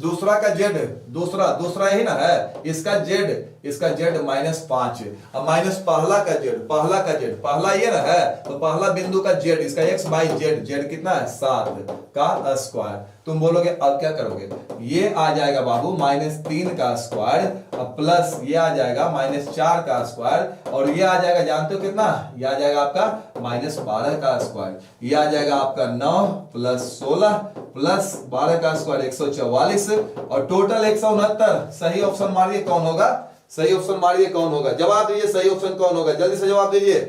दूसरा का z, दूसरा दूसरा यही ना है, इसका z माइनस 5 अब माइनस पहला का z, पहला का z, पहला ये ना है तो पहला बिंदु का z, इसका x बाई z कितना है 7 का स्क्वायर। तुम बोलोगे अब क्या करोगे, ये आ जाएगा बाबू माइनस 3 का स्क्वायर और प्लस ये आ जाएगा माइनस 4 का स्क्वायर और ये आ जाएगा जानते हो कितना, ये आ जाएगा आपका माइनस 12 का स्क्वायर। ये आ जाएगा आपका 9 प्लस 16 प्लस 12 का स्क्वायर 144 और टोटल 169। सही ऑप्शन मारिए कौन होगा, सही ऑप्शन मारिए कौन होगा, जवाब दीजिए सही ऑप्शन कौन होगा, जल्दी से जवाब दीजिए,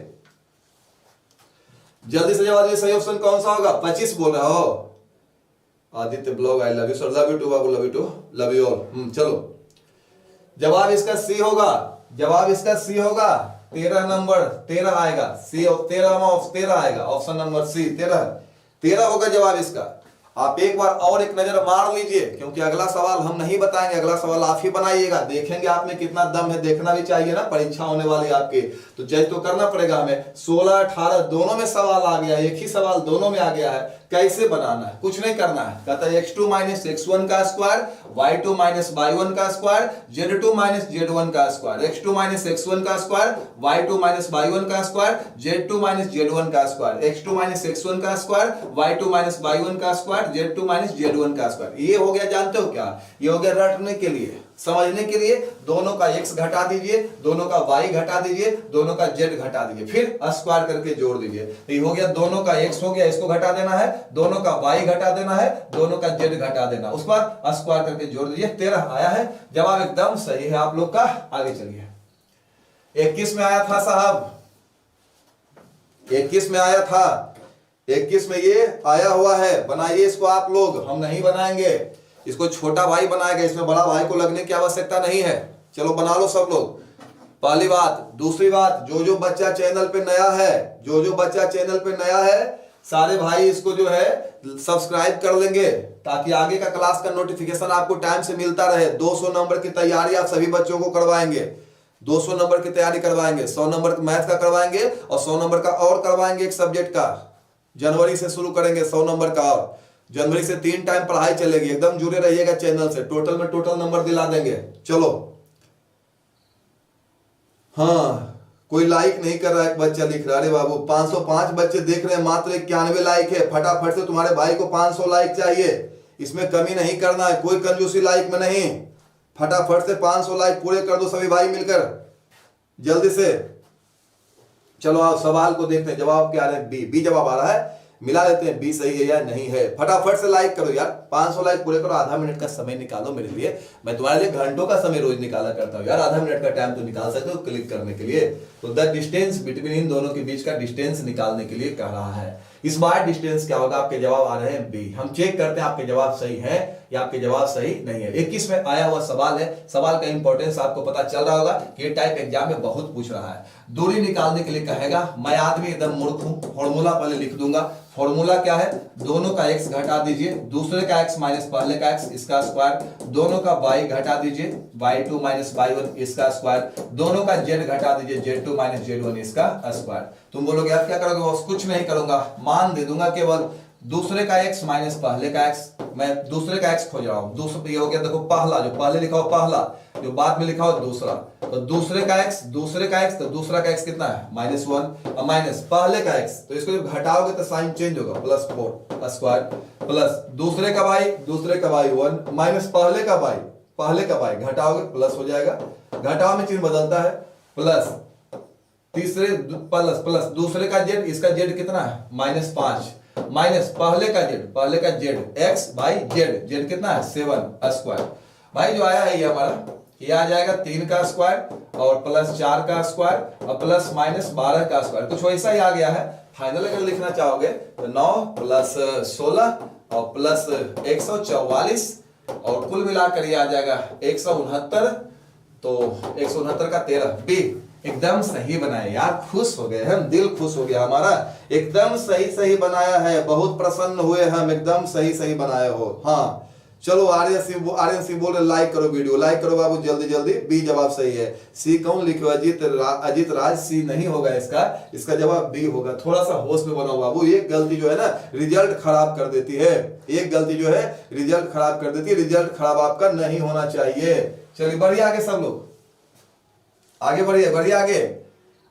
जल्दी से जवाब दीजिए, सही ऑप्शन कौन सा होगा। 25 बोल रहे हो Aditya blog, I love you sir, love you too बाबू, love you too, love you all. चलो जवाब इसका सी होगा, जवाब इसका सी होगा, 13 नंबर 13 आएगा, सी 13 आएगा, ऑप्शन नंबर सी 13 होगा जवाब इसका। आप एक बार और एक नजर मार लीजिए क्योंकि अगला सवाल हम नहीं बताएंगे, अगला सवाल आप ही बनाइएगा, देखेंगे आप में कितना दम है, देखना भी चाहिए ना, परीक्षा होने वाली आपके तो जज तो करना पड़ेगा हमें। 16 18 दोनों में सवाल आ गया, एक ही सवाल दोनों में आ गया है, कैसे बनाना है, कुछ नहीं करना है। कहता है x2 माइनस x1 का स्क्वायर, y2 माइनस y1 का स्क्वायर, z2 माइनस z1 का स्क्वायर, x2 माइनस x1 का स्क्वायर, y2 माइनस y1 का स्क्वायर, z2 माइनस z1 का स्क्वायर, x2 माइनस x1 का स्क्वायर, y2 माइनस y1 का square, z2 minus z1 का square. ये हो गया जानते हो क्या, ये हो गया रटने के लिए, समझने के लिए। दोनों का x घटा दीजिए, दोनों का y घटा दीजिए, दोनों का z घटा दीजिए, फिर स्क्वायर करके जोड़ दीजिए। तो ये हो गया दोनों का x हो गया, इसको घटा देना है, दोनों का y घटा देना है, दोनों का z घटा देना, उस पर स्क्वायर करके जोड़ दीजिए। 13 आया है, जवाब एकदम सही है आप लोग का। आगे चलिए, 21 में आया था साहब, 21 में आया था, 21 में ये आया हुआ है, बनाइए इसको आप लोग, हम नहीं बनाएंगे, इसको छोटा भाई बनाएगा, इसमें बड़ा भाई को लगने की आवश्यकता नहीं है। चलो बना लो सब लोग, पहली बात। दूसरी बात, जो जो बच्चा चैनल पे नया है, जो जो बच्चा चैनल पे नया है, सारे भाई इसको जो है सब्सक्राइब कर लेंगे ताकि आगे का क्लास का नोटिफिकेशन आपको टाइम से मिलता रहे। 200 नंबर की तैयारी आप सभी बच्चों को करवाएंगे, 200 नंबर की तैयारी करवाएंगे, 100 नंबर मैथ का करवाएंगे और 100 नंबर का और करवाएंगे एक सब्जेक्ट का। जनवरी से शुरू करेंगे 100 नंबर का, और जनवरी से 3 टाइम पढ़ाई चलेगी, एकदम जुड़े रहिएगा चैनल से, टोटल में टोटल नंबर दिला देंगे। चलो, हाँ कोई लाइक नहीं कर रहा है, एक बच्चा लिख रहा है, अरे बाबू 505 बच्चे देख रहे हैं, मात्र 91 लाइक है। फटाफट से तुम्हारे भाई को 500 लाइक चाहिए, इसमें कमी नहीं करना है, कोई कंजूसी लाइक में नहीं। फटाफट से 500 लाइक पूरे कर दो सभी भाई मिलकर, जल्दी से। चलो आप सवाल को देखते हैं, जवाब क्या आ रहा है, बी जवाब आ रहा है, मिला लेते हैं बी सही है या नहीं है। फटाफट से लाइक करो यार, 500 लाइक पूरे करो, आधा मिनट का समय निकालो मेरे लिए, मैं तुम्हारे लिए घंटों का समय रोज निकाला करता हूँ यार, आधा मिनट का टाइम तो निकाल सकते हो क्लिक करने के लिए। तो द डिस्टेंस बिटवीन, इन दोनों के बीच का डिस्टेंस निकालने के लिए कह रहा है। इस बार डिस्टेंस क्या होगा, आपके जवाब आ रहे हैं बी। हम चेक करते हैं आपके जवाब सही है या आपके जवाब सही नहीं है। 21 में आया हुआ सवाल है, सवाल का इंपॉर्टेंस आपको पता चल रहा होगा, ये टाइप एग्जाम में बहुत पूछ रहा है। दूरी निकालने के लिए कहेगा, मैं आदमी एकदम मूर्ख हूं, फॉर्मूला पहले लिख दूंगा। फॉर्मूला क्या है, दोनों का x घटा दीजिए, दूसरे का x माइनस पहले का x इसका स्क्वायर, दोनों का y घटा दीजिए, y2 माइनस y1 इसका स्क्वायर, दोनों का z घटा दीजिए, z2 माइनस z1 इसका स्क्वायर। तुम बोलोगे आप क्या करोगे, बस कुछ नहीं करूंगा, मान दे दूंगा, केवल दूसरे का x माइनस पहले का x, मैं दूसरे का x खोज रहा हूं। दूसरा ये हो गया, देखो पहला, जो पहले लिखा हो पहला, जो बाद में लिखा हो दूसरा, तो दूसरे का x, दूसरे का x, तो दूसरा का x कितना है -1 और माइनस पहले का x, तो इसको जब घटाओगे तो साइन चेंज होगा, +4 स्क्वायर, प्लस दूसरे का y, दूसरे का y 1 माइनस पहले का y, पहले का y घटाओगे प्लस हो जाएगा, घटाओ में चिन्ह बदलता है, प्लस तीसरे प्लस प्लस दूसरे का z, इसका z कितना है -5, माइनस पहले का z x बाई z कितना है 7 स्क्वायर। भाई जो आया है ये हमारा ये आ जाएगा 3 का स्क्वायर और प्लस 4 का स्क्वायर और प्लस माइनस 12 का स्क्वायर, कुछ वैसा ही आ गया है। फाइनल अगर लिखना चाहोगे तो 9 प्लस 16 और प्लस 144 और कुल मिलाकर ये आ जाएगा 169, तो 169 का 13 बी। एकदम सही बनाया यार, खुश हो गए हम, दिल खुश हो गया हमारा, एकदम सही बनाया है, बहुत प्रसन्न हुए हम, एकदम सही बनाए हो। हाँ चलो आर्यन सिंह बोल रहे लाइक करो, वीडियो लाइक करो बाबू जल्दी। बी जवाब सही है। सी कौन लिखे? अजीत राज। सी नहीं होगा इसका जवाब बी होगा। थोड़ा सा होश में बनाओ बाबू, एक गलती जो है ना रिजल्ट खराब कर देती है, एक गलती जो है रिजल्ट खराब कर देती है, रिजल्ट खराब आपका नहीं होना चाहिए। चलिए बढ़िए आगे सब लोग, आगे बढ़िए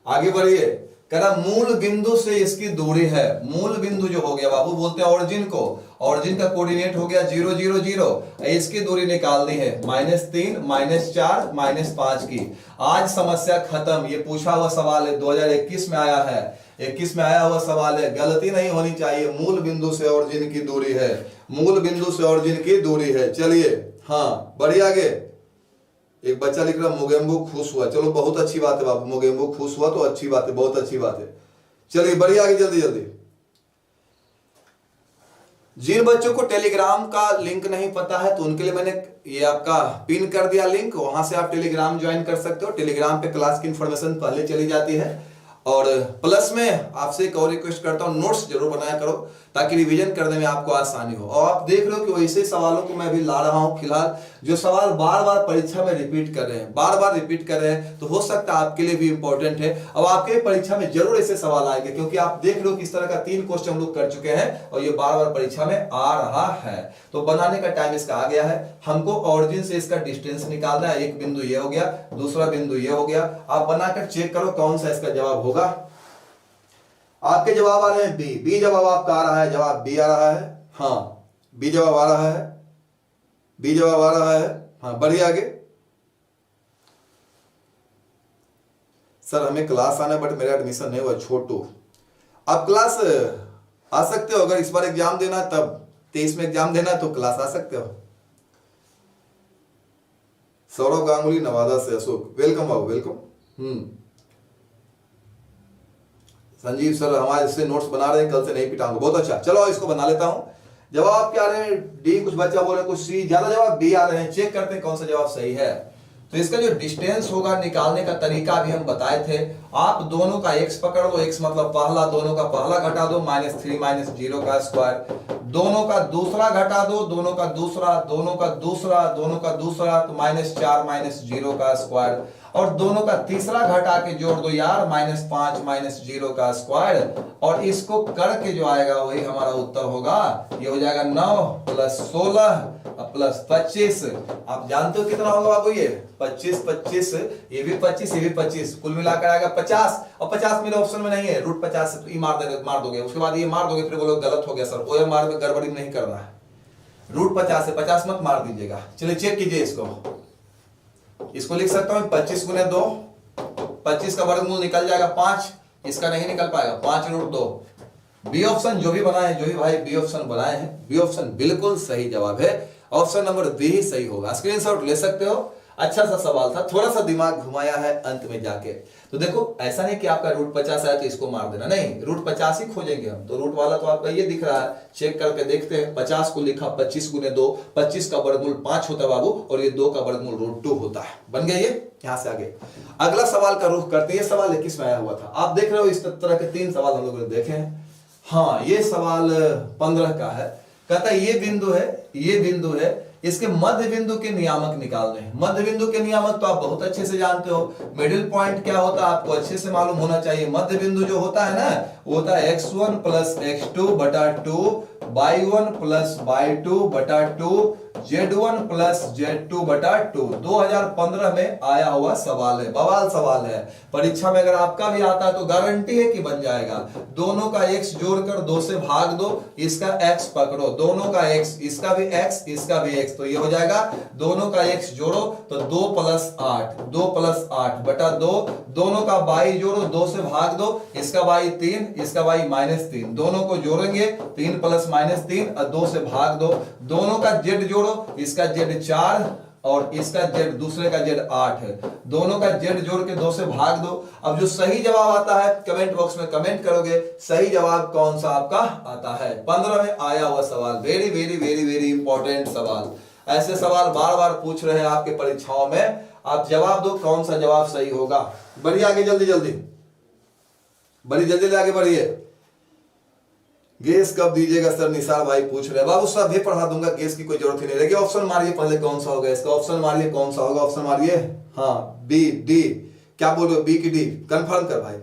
आगे बढ़िए। कहना मूल बिंदु से इसकी दूरी है, मूल बिंदु जो हो गया बाबू बोलते हैं ऑरिजिन को, ऑरिजिन का कोऑर्डिनेट हो गया 0 0 0, इसकी दूरी निकालनी है -3 -4 -5 की। आज समस्या खत्म। ये पूछा हुआ सवाल है, 2021 में आया है, 21 में आया हुआ सवाल है, गलती नहीं होनी चाहिए। मूल बिंदु से ऑरिजिन की दूरी है, मूल बिंदु से ऑरिजिन की दूरी है। चलिए हाँ बढ़िए आगे। एक बच्चा लिख रहा मोगेम्बो खुश हुआ, चलो बहुत अच्छी बात है बाबू, मोगेम्बो खुश हुआ तो अच्छी बात है, बहुत अच्छी बात है। चलिए बढ़िया आगे जल्दी। जिन बच्चों को टेलीग्राम का लिंक नहीं पता है तो उनके लिए मैंने ये आपका पिन कर दिया लिंक, वहां से आप टेलीग्राम ज्वाइन कर सकते हो। टेलीग्राम पे क्लास की इंफॉर्मेशन पहले चली जाती है। और प्लस में आपसे एक और रिक्वेस्ट करता हूं, नोट्स जरूर बनाया करो ताकि रिवीजन करने में आपको आसानी हो। और आप देख रहे हो कि वैसे सवालों को मैं अभी ला रहा हूं फिलहाल, जो सवाल बार बार परीक्षा में रिपीट कर रहे हैं, बार बार रिपीट कर रहे हैं, तो हो सकता है आपके लिए भी इंपॉर्टेंट है। अब आपके परीक्षा में जरूर ऐसे सवाल आएंगे, क्योंकि आप देख रहे हो किस तरह का 3 क्वेश्चन हम लोग कर चुके हैं और ये बार बार परीक्षा में आ रहा है। तो बनाने का टाइम इसका आ गया है। हमको ऑरिजिन से इसका डिस्टेंस निकालना है। एक बिंदु ये हो गया, दूसरा बिंदु ये हो गया। आप बनाकर चेक करो कौन सा इसका जवाब होगा। आपके जवाब आ रहे हैं बी जवाब आपका आ रहा है, जवाब बी आ रहा है। हाँ बी जवाब आ रहा है, बी जवाब आ रहा है। हाँ बढ़िए आगे। सर हमें क्लास आना बट मेरा एडमिशन नहीं हुआ छोटू। आप क्लास आ सकते हो, अगर इस बार एग्जाम देना तब 23 में एग्जाम देना तो क्लास आ सकते हो। सौरभ गांगुली नवादा से, अशोक वेलकम बाबू वेलकम। संजीव सर हमारे इससे नोट्स बना रहे हैं, कल से नहीं पिटाऊंगा, बहुत अच्छा। चलो इसको बना लेता हूं। जवाब क्या आ रहे हैं? डी, कुछ बच्चा बोल रहे हैं, कुछ सी, ज्यादा जवाब बी आ रहे हैं। चेक करते हैं कौन सा जवाब सही है। तो इसका जो डिस्टेंस होगा निकालने का तरीका भी हम बताए थे। आप दोनों का x पकड़ लो, x मतलब पहला, दोनों का पहला घटा दो, -3 -0 का स्क्वायर, दोनों का दूसरा घटा दो, दोनों का दूसरा, दोनों का दूसरा, दोनों का दूसरा, तो -4 -0 का स्क्वायर, और दोनों का तीसरा घटा के जोड़ दो यार, -5 -0 का स्क्वायर, और इसको करके जो आएगा वही हमारा उत्तर होगा। ये हो जाएगा 9 + 16 + 25। आप जानते हो कितना होगा बाबू? ये 25 25, ये भी 25, ये भी 25, कुल मिलाकर आएगा 50। और 50 मेरे ऑप्शन में नहीं है, √50 से तो ई मार दोगे, उसके बाद ये मार दोगे, फिर बोलो गलत हो गया सर। OMR में गड़बड़ी नहीं करना है, √50 से 50 मत मार दीजिएगा। चलिए चेक कीजिए इसको लिख सकता हूं 25 × 2, 25 का वर्गमूल निकल जाएगा 5, इसका नहीं निकल पाएगा, 5√2। बी ऑप्शन जो भी बनाए हैं, जो भी भाई बी ऑप्शन बनाए हैं, बी ऑप्शन बिल्कुल सही जवाब है। ऑप्शन नंबर बी ही सही होगा। स्क्रीनशॉट ले सकते हो। अच्छा सा सवाल था, थोड़ा सा दिमाग घुमाया है अंत में जाके। तो देखो ऐसा नहीं कि आपका √50 आया तो इसको मार देना, नहीं, √50 ही खोजेंगे हम। तो रूट वाला तो आपका ये दिख रहा है, चेक करके देखते हैं। 50 को लिखा 25 × 2, 25 का वर्गमूल 5 होता है बाबू, और ये 2 का वर्गमूल √2 होता है। बन गया ये। यहां से आगे अगला सवाल का रुख करते हैं। ये सवाल 21 में आया हुआ था, आप देख रहे हो। इस तरह के 3 सवाल हम लोगों ने देखे हैं। हाँ ये सवाल 15 का है। कहता है ये बिंदु है, ये बिंदु है, इसके मध्य बिंदु के नियामक निकालने हैं। मध्य बिंदु के नियामक तो आप बहुत अच्छे से जानते हो। मिडिल पॉइंट क्या होता है आपको अच्छे से मालूम होना चाहिए। मध्य बिंदु जो होता है ना, वो होता है x1 + x2/2, y1 + y2/2, Z1 plus Z2 बटा 2 2015 में आया हुआ सवाल है, बवाल सवाल है। परीक्षा में अगर आपका भी आता है तो गारंटी है कि बन जाएगा। दोनों का x जोड़कर 2 से भाग दो, इसका x पकड़ो, दोनों का x, इसका भी x, इसका भी x, तो ये हो जाएगा दोनों का x जोड़ो तो 2 प्लस 8, 2 प्लस 8 बटा 2, दोनों का y जोड़ो 2 से भाग दो, इसका y 3, इसका y -3, दोनों को जोड़ेंगे 3 प्लस -3 और 2 से भाग दो, दोनों का z जोड़ो, इसका z 4 और इसका z, दूसरे का z 8 है, दोनों का z जोड़ के 2 से भाग दो। अब जो सही जवाब आता है कमेंट बॉक्स में कमेंट करोगे सही जवाब कौन सा आपका आता है। 15 में आया हुआ सवाल, very very very very important सवाल। ऐसे सवाल बार बार पूछ रहे हैं आपके परीक्षाओं में, आप जवाब दो कौन सा जवाब सही होगा। बढ़िए आगे, जल्दी जल्दी, बड़ी जल्दी आगे बढ़िए। गैस कब दीजिएगा सर, निसार भाई पूछ रहे हैं। बाबू साहब भी पढ़ा दूंगा, गैस की कोई जरूरत ही नहीं रहेगी। ऑप्शन मारिए पहले कौन सा होगा इसका, ऑप्शन मारिए कौन सा होगा, ऑप्शन मारिए। हाँ बी, डी, क्या बोल रहे हो, बी की डी, कंफर्म कर भाई।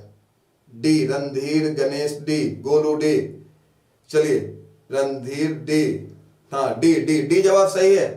D, Randhir Ganesh D, Golu D, चलिए रणधीर डी, हाँ डी डी डी जवाब सही है।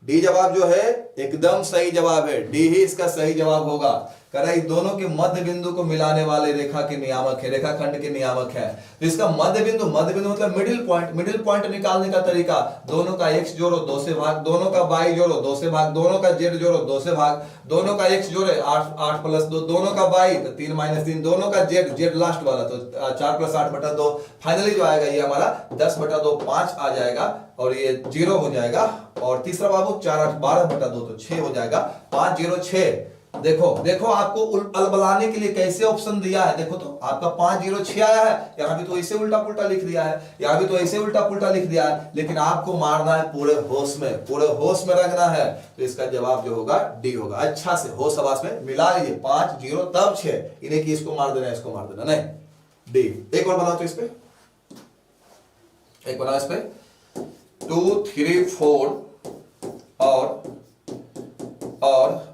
डी जवाब जो है एकदम सही जवाब है, डी ही इसका सही जवाब होगा। कह रहा है दोनों के मध्य बिंदु को मिलाने वाले रेखा के नियामक है, रेखाखंड के नियामक है। तो इसका मध्य बिंदु मतलब मिडिल पॉइंट निकालने का तरीका, दोनों का x जोड़ो 2 से भाग, दोनों का y जोड़ो 2 से भाग, दोनों का z जोड़ो 2 से भाग, दोनों का x जोड़े 8 प्लस 2, दोनों का y तो 3 - 3, दोनों का z लास्ट वाला तो 4 प्लस 8 बटा 2। फाइनली जो आएगा ये हमारा 10 बटा 2 5 आ जाएगा और ये 0 हो जाएगा। और तीसरा बाबू 4 8 12 बटा 2 तो 6 हो जाएगा, 5 0 6। देखो देखो आपको अलबलाने के लिए कैसे ऑप्शन दिया है, देखो तो आपका 5 0 6 आया है, यहां भी तो ऐसे उल्टा पुल्टा लिख दिया है, यहां भी तो ऐसे उल्टा पुल्टा लिख दिया है, लेकिन आपको मारना है पूरे होश में, पूरे होश में रखना है। तो इसका जवाब जो होगा डी होगा। अच्छा से होश हवास में मिला लीजिए, 5 0 तब 6, इन्हें कि इसको मार देना इसको मार देना, नहीं डी। एक और बनाओ तो इस पे, एक बनाओ इस पे 2 3 4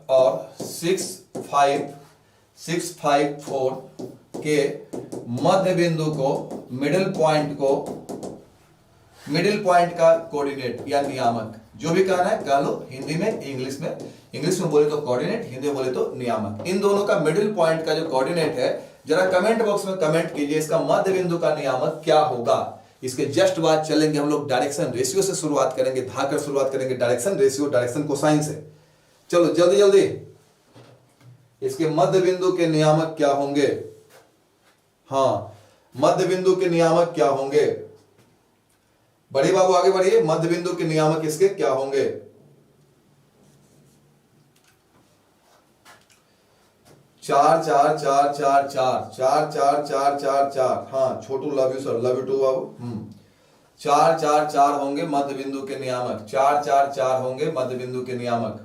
और 6 5 4 के मध्य बिंदु को, मिडिल पॉइंट का कोऑर्डिनेट या नियामक, जो भी कहना है कह लो, हिंदी में इंग्लिश में बोले तो कोऑर्डिनेट, हिंदी में बोले तो नियामक। इन दोनों का मिडिल पॉइंट का जो कोऑर्डिनेट है, जरा कमेंट बॉक्स में कमेंट कीजिए इसका मध्य बिंदु का नियामक क्या होगा। इसके जस्ट बाद चलेंगे हम लोग डायरेक्शन रेशियो से शुरुआत करेंगे, धाकर शुरुआत करेंगे डायरेक्शन रेशियो, डायरेक्शन कोसाइन से। चलो जल्दी जल्दी, इसके मध्य बिंदु के नियामक क्या होंगे। हाँ मध्य बिंदु के नियामक क्या होंगे, बड़े बाबू आगे बढ़िए। मध्य बिंदु के नियामक इसके क्या होंगे। चार चार चार चार चार चार चार चार चार चार, हाँ Chhotu love you sir, love you too बाबू। 4 4 4 होंगे मध्य बिंदु के नियामक, 4 4 4 होंगे मध्य बिंदु के नियामक।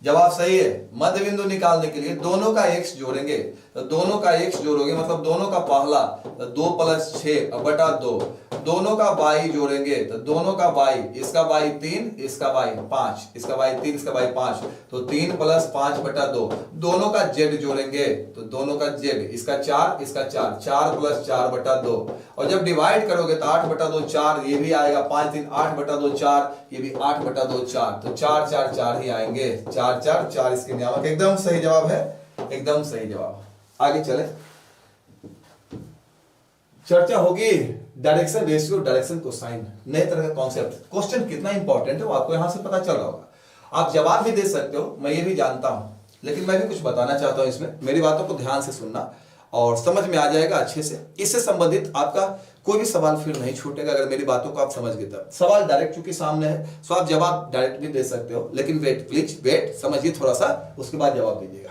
जवाब सही है। मध्य बिंदु निकालने के लिए दोनों का x जोड़ेंगे, तो दोनों का x जोड़ोगे मतलब दोनों का पहला तो 2 प्लस 6 बटा 2, दोनों का y जोड़ेंगे तो दोनों का y, इसका y 3, इसका y 5, इसका y 3, इसका y 5, तो 3 प्लस 5 बटा 2, दोनों का z जोड़ेंगे तो दोनों का z, इसका 4, इसका 4, 4 प्लस 4 बटा 2, और जब डिवाइड करोगे तो 8 बटा 2 4, ये भी आएगा, 5 3 8 बटा 2 4, ये भी 8 बटा 2 4, तो 4 4 4 ही आएंगे, 4 4 4 इसके नियामक। एकदम सही जवाब है, एकदम सही जवाब। आगे चले, चर्चा होगी डायरेक्शन रेशियो, डायरेक्शन कोसाइन, नए तरह का कॉन्सेप्ट। क्वेश्चन कितना इंपॉर्टेंट है वो आपको यहां से पता चल रहा होगा। आप जवाब भी दे सकते हो, मैं ये भी जानता हूं, लेकिन मैं भी कुछ बताना चाहता हूं इसमें। मेरी बातों को ध्यान से सुनना और समझ में आ जाएगा अच्छे से। इससे संबंधित आपका कोई भी सवाल फिर नहीं छूटेगा अगर मेरी बातों को आप समझ गए तब। सवाल डायरेक्ट चूंकि सामने है तो आप जवाब डायरेक्ट भी दे सकते हो, लेकिन वेट, प्लीज वेट, समझिए थोड़ा सा, उसके बाद जवाब दीजिएगा।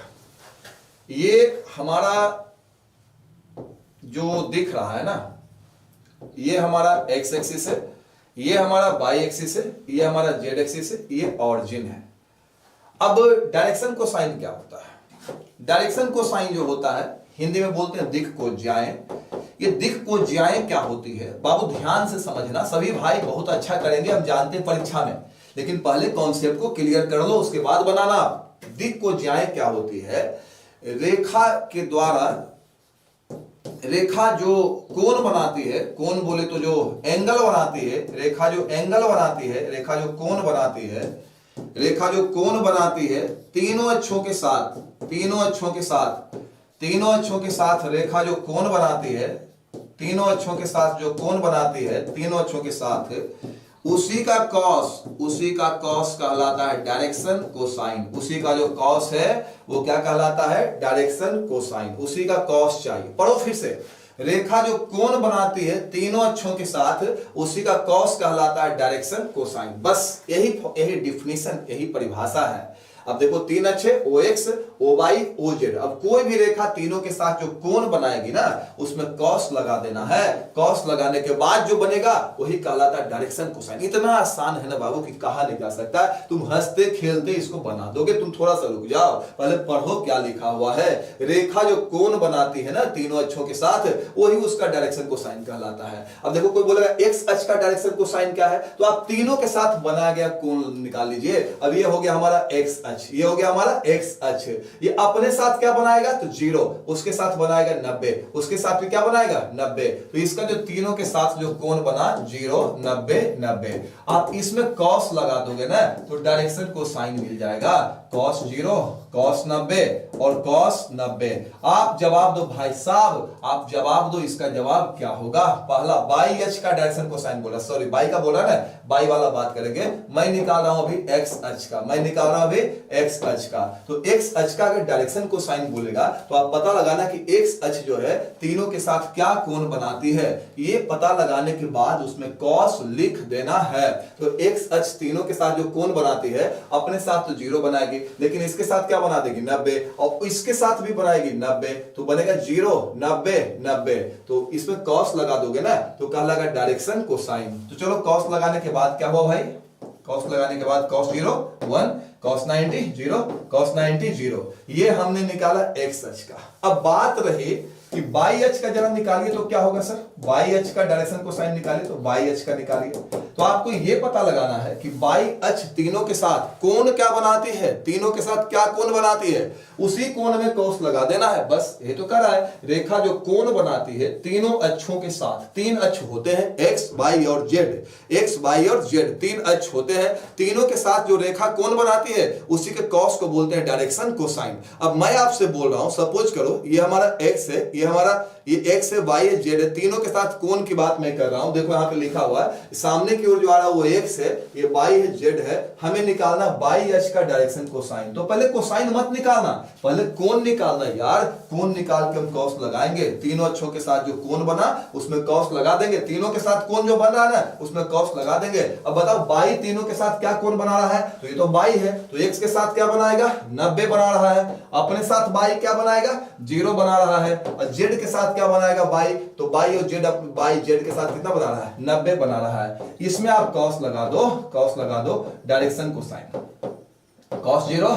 ये हमारा जो दिख रहा है ना, ये हमारा x एक्सिस है, ये हमारा y एक्सिस है, ये हमारा z एक्सिस है, ये ऑरिजिन है। अब डायरेक्शन कोसाइन क्या होता है। डायरेक्शन कोसाइन जो होता है हिंदी में बोलते हैं दिक् को ज्याएं। ये दिक् को ज्याएं क्या होती है बाबू, ध्यान से समझना। सभी भाई बहुत अच्छा करेंगे, हम जानते हैं परीक्षा में, लेकिन पहले कॉन्सेप्ट को क्लियर कर लो उसके बाद बनाना। दिक् को ज्याएं क्या होती है, रेखा के द्वारा रेखा जो कोण बनाती है, कोण बोले तो जो एंगल बनाती है, रेखा जो एंगल बनाती है, रेखा जो कोण बनाती है, रेखा जो कोण बनाती है तीनों अक्षों के साथ, तीनों अक्षों के साथ, तीनों अक्षों के साथ रेखा जो कोण बनाती है, तीनों अक्षों के साथ जो कोण बनाती है, तीनों अक्षों के साथ, उसी का कॉस, उसी का कॉस कहलाता है डायरेक्शन कोसाइन। उसी का जो कॉस है वो क्या कहलाता है? Direction cosine. उसी का कॉस चाहिए। पढ़ो फिर से, रेखा जो कोण बनाती है तीनों अक्षों के साथ, उसी का कॉस कहलाता है डायरेक्शन कोसाइन। बस यही डिफिनीशन, यही परिभाषा है। अब देखो तीन अक्षे OX, OY, OZ। अब कोई भी रेखा तीनों के साथ जो कोण बनाएगी ना, उसमें कॉस लगा देना है। कॉस लगाने के बाद जो बनेगा वही कहलाता है डायरेक्शन कोसाइन। इतना आसान है ना बाबू कि कहा नहीं जा सकता। तुम हंसते खेलते इसको बना दोगे। तुम थोड़ा सा रुक जाओ, पहले पढ़ो क्या लिखा हुआ है। रेखा जो कोण बनाती है ना तीनों अक्षों के साथ, वही उसका डायरेक्शन कोसाइन कहलाता है। अब देखो कोई बोलेगा एक्स अक्ष का डायरेक्शन कोसाइन क्या है, तो आप तीनों के साथ बनाया गया कोण निकाल लीजिए। अब ये हो गया हमारा एक्स अक्ष, ये हो गया हमारा एक्स अक्ष। ये अपने साथ क्या बनाएगा? तो 0, उसके साथ बनाएगा 90, उसके साथ भी क्या बनाएगा? 90। तो इसका जो तीनों के साथ जो कोण बना 0, 90, 90। आप इसमें कॉस लगा दोगे ना तो डायरेक्शन कोसाइन मिल जाएगा। कॉस 0, कॉस 90 और कॉस 90। आप जवाब दो भाई साहब, आप जवाब दो। इसका जवाब क्या होगा? पहला बाई अक्ष का डायरेक्शन कोसाइन बोला, सॉरी बाई का बोला ना, बाई वाला बात करेंगे। मैं निकाल रहा हूं अभी एक्स अक्ष का, मैं निकाल रहा हूं अभी एक्स अक्ष का। तो एक्स अक्ष का अगर डायरेक्शन कोसाइन बोलेगा तो आप पता लगाना कि एक्स अक्ष जो है तीनों के साथ क्या कोण बनाती है। ये पता लगाने के बाद उसमें कॉस लिख देना है। तो एक्स अक्ष तीनों के साथ जो कोण बनाती है, अपने साथ तो 0 बनाएगी, लेकिन इसके साथ क्या बना देगी? 90, और इसके साथ भी बनाएगी 90, तो बनेगा 0, 90, 90। तो इसमें कॉस लगा दोगे ना तो कहलाएगा डायरेक्शन कोसाइन। तो चलो कॉस लगाने के बाद क्या हुआ भाई? कॉस लगाने के बाद cos 0 1, cos 90 0, cos 90 0। ये हमने निकाला एक्स अक्ष का। अब बात रही कि बाई अक्ष का जरा निकालिए तो क्या होगा सर? बाई अक्ष का डायरेक्शन कोसाइन निकालिए तो बाई अक्ष का निकालिए। तो आपको यह पता लगाना है कि बाई अक्ष तीनों के साथ कोण क्या बनाती है, तीनों के साथ क्या कोण बनाती है, उसी कोण में कॉस लगा देना है। बस ये तो कर रहा है। रेखा जो कोण बनाती है तीनों अक्षों के साथ, 3 अक्ष होते हैं एक्स, वाई और जेड, एक्स, वाई और जेड 3 अक्ष होते हैं। तीनों के साथ जो रेखा कोण बनाती है उसी के कॉस को बोलते हैं डायरेक्शन कोसाइन। अब मैं आपसे बोल रहा हूं, सपोज करो ये हमारा एक्स है, ये हमारा ये एक्स है, वाई है, जेड है, तीनों के साथ कोण की बात मैं कर रहा हूं। देखो यहाँ पे लिखा हुआ है, सामने की ओर जो आ रहा है वो एक्स है, ये वाई है, जेड है। हमें निकालना वाई अक्ष का डायरेक्शन कोसाइन। तो पहले कोसाइन मत निकालना, पहले कोण निकालना यार। कोण निकाल के हम कॉस लगाएंगे। तीनों अक्षों के साथ जो कोण बना उसमें कॉस लगा देंगे। तीनों के साथ कोण जो बन रहा है ना उसमें कॉस लगा देंगे। अब बताओ बाई तीनों के साथ क्या कोण बना रहा है? तो ये तो बाई है, तो एक्स के साथ क्या बनाएगा? 90 बना रहा है। अपने साथ बाई क्या बनाएगा? 0 बना रहा है। और जेड के साथ क्या बनाएगा? बाई। तो बाई और जेड, बाई जेड के साथ कितना बना रहा है? 90 बना रहा है। इसमें आप कॉस लगा दो, कॉस लगा दो डायरेक्शन कोसाइन। Cos 0,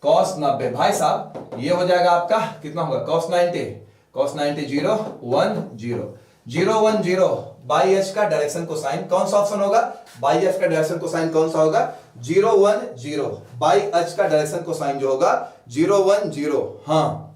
cos 90। भाई साहब ये हो जाएगा आपका कितना होगा? Cos 90, cos 90 0 1 0 0 1 0। बाई अक्ष का डायरेक्शन कोसाइन कौन सा ऑप्शन होगा? बाई अक्ष का डायरेक्शन कोसाइन कौन सा होगा? 0 1 0। बाई अक्ष का डायरेक्शन कोसाइन जो होगा 0 1 0। हाँ